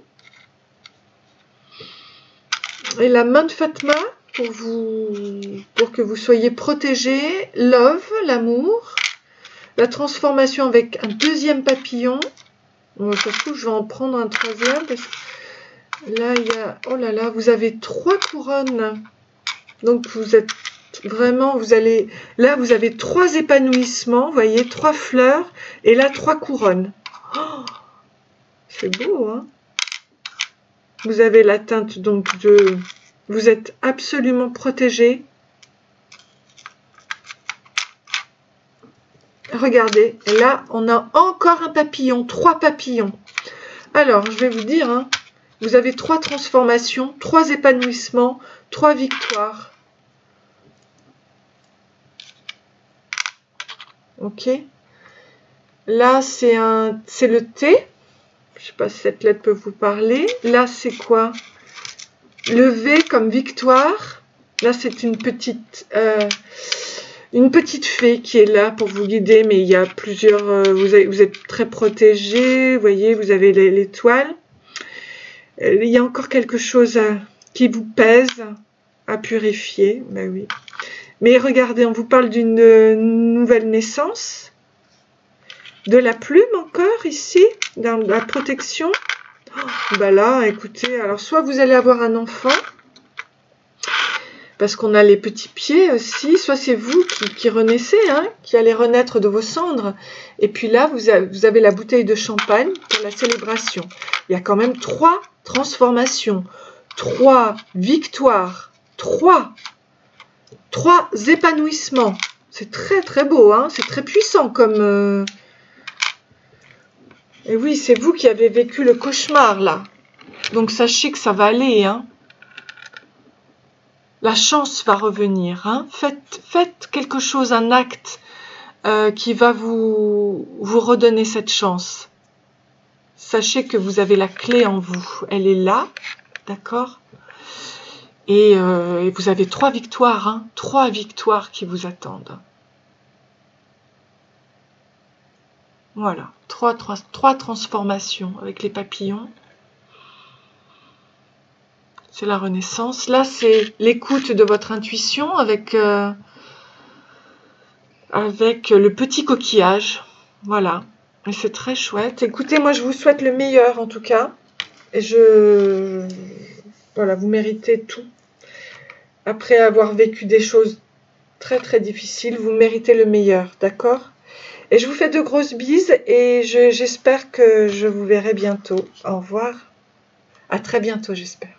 Et la main de Fatma pour que vous soyez protégés. Love, l'amour. La transformation avec un 2e papillon. Bon, ça se trouve, je vais en prendre un 3e. Parce que là, il y a... Oh là là, vous avez 3 couronnes. Donc, vous êtes vraiment... Vous allez... Là, vous avez 3 épanouissements. Vous voyez, 3 fleurs. Et là, 3 couronnes. Oh, c'est beau, hein? Vous avez la teinte donc de... Vous êtes absolument protégé. Regardez, et là, on a encore un papillon, 3 papillons. Alors, je vais vous dire, hein, vous avez 3 transformations, 3 épanouissements, 3 victoires. Ok. Là, c'est le T. Je ne sais pas si cette lettre peut vous parler. Là, c'est quoi? Le V comme victoire. Là, c'est une petite fée qui est là pour vous guider, mais il y a plusieurs... vous êtes très protégé, vous voyez, vous avez l'étoile. Il y a encore quelque chose qui vous pèse à purifier. Ben oui. Mais regardez, on vous parle d'une nouvelle naissance. De la plume encore ici, dans la protection. Oh, ben là, écoutez, alors soit vous allez avoir un enfant, parce qu'on a les petits pieds aussi, soit c'est vous qui renaissez, hein, qui allez renaître de vos cendres. Et puis là, vous avez la bouteille de champagne pour la célébration. Il y a quand même 3 transformations, 3 victoires, 3 épanouissements. C'est très très beau, hein, c'est très puissant comme... Et oui, c'est vous qui avez vécu le cauchemar, là. Donc, sachez que ça va aller, hein. La chance va revenir, hein. Faites quelque chose, un acte qui va vous redonner cette chance. Sachez que vous avez la clé en vous. Elle est là, d'accord? Et vous avez 3 victoires, hein. 3 victoires qui vous attendent. Voilà, 3 transformations avec les papillons. C'est la renaissance. Là, c'est l'écoute de votre intuition avec le petit coquillage. Voilà, et c'est très chouette. Écoutez, moi, je vous souhaite le meilleur, en tout cas. Et voilà, vous méritez tout. Après avoir vécu des choses très, très difficiles, vous méritez le meilleur, d'accord ? Et je vous fais de grosses bises et j'espère que je vous verrai bientôt. Au revoir. À très bientôt, j'espère.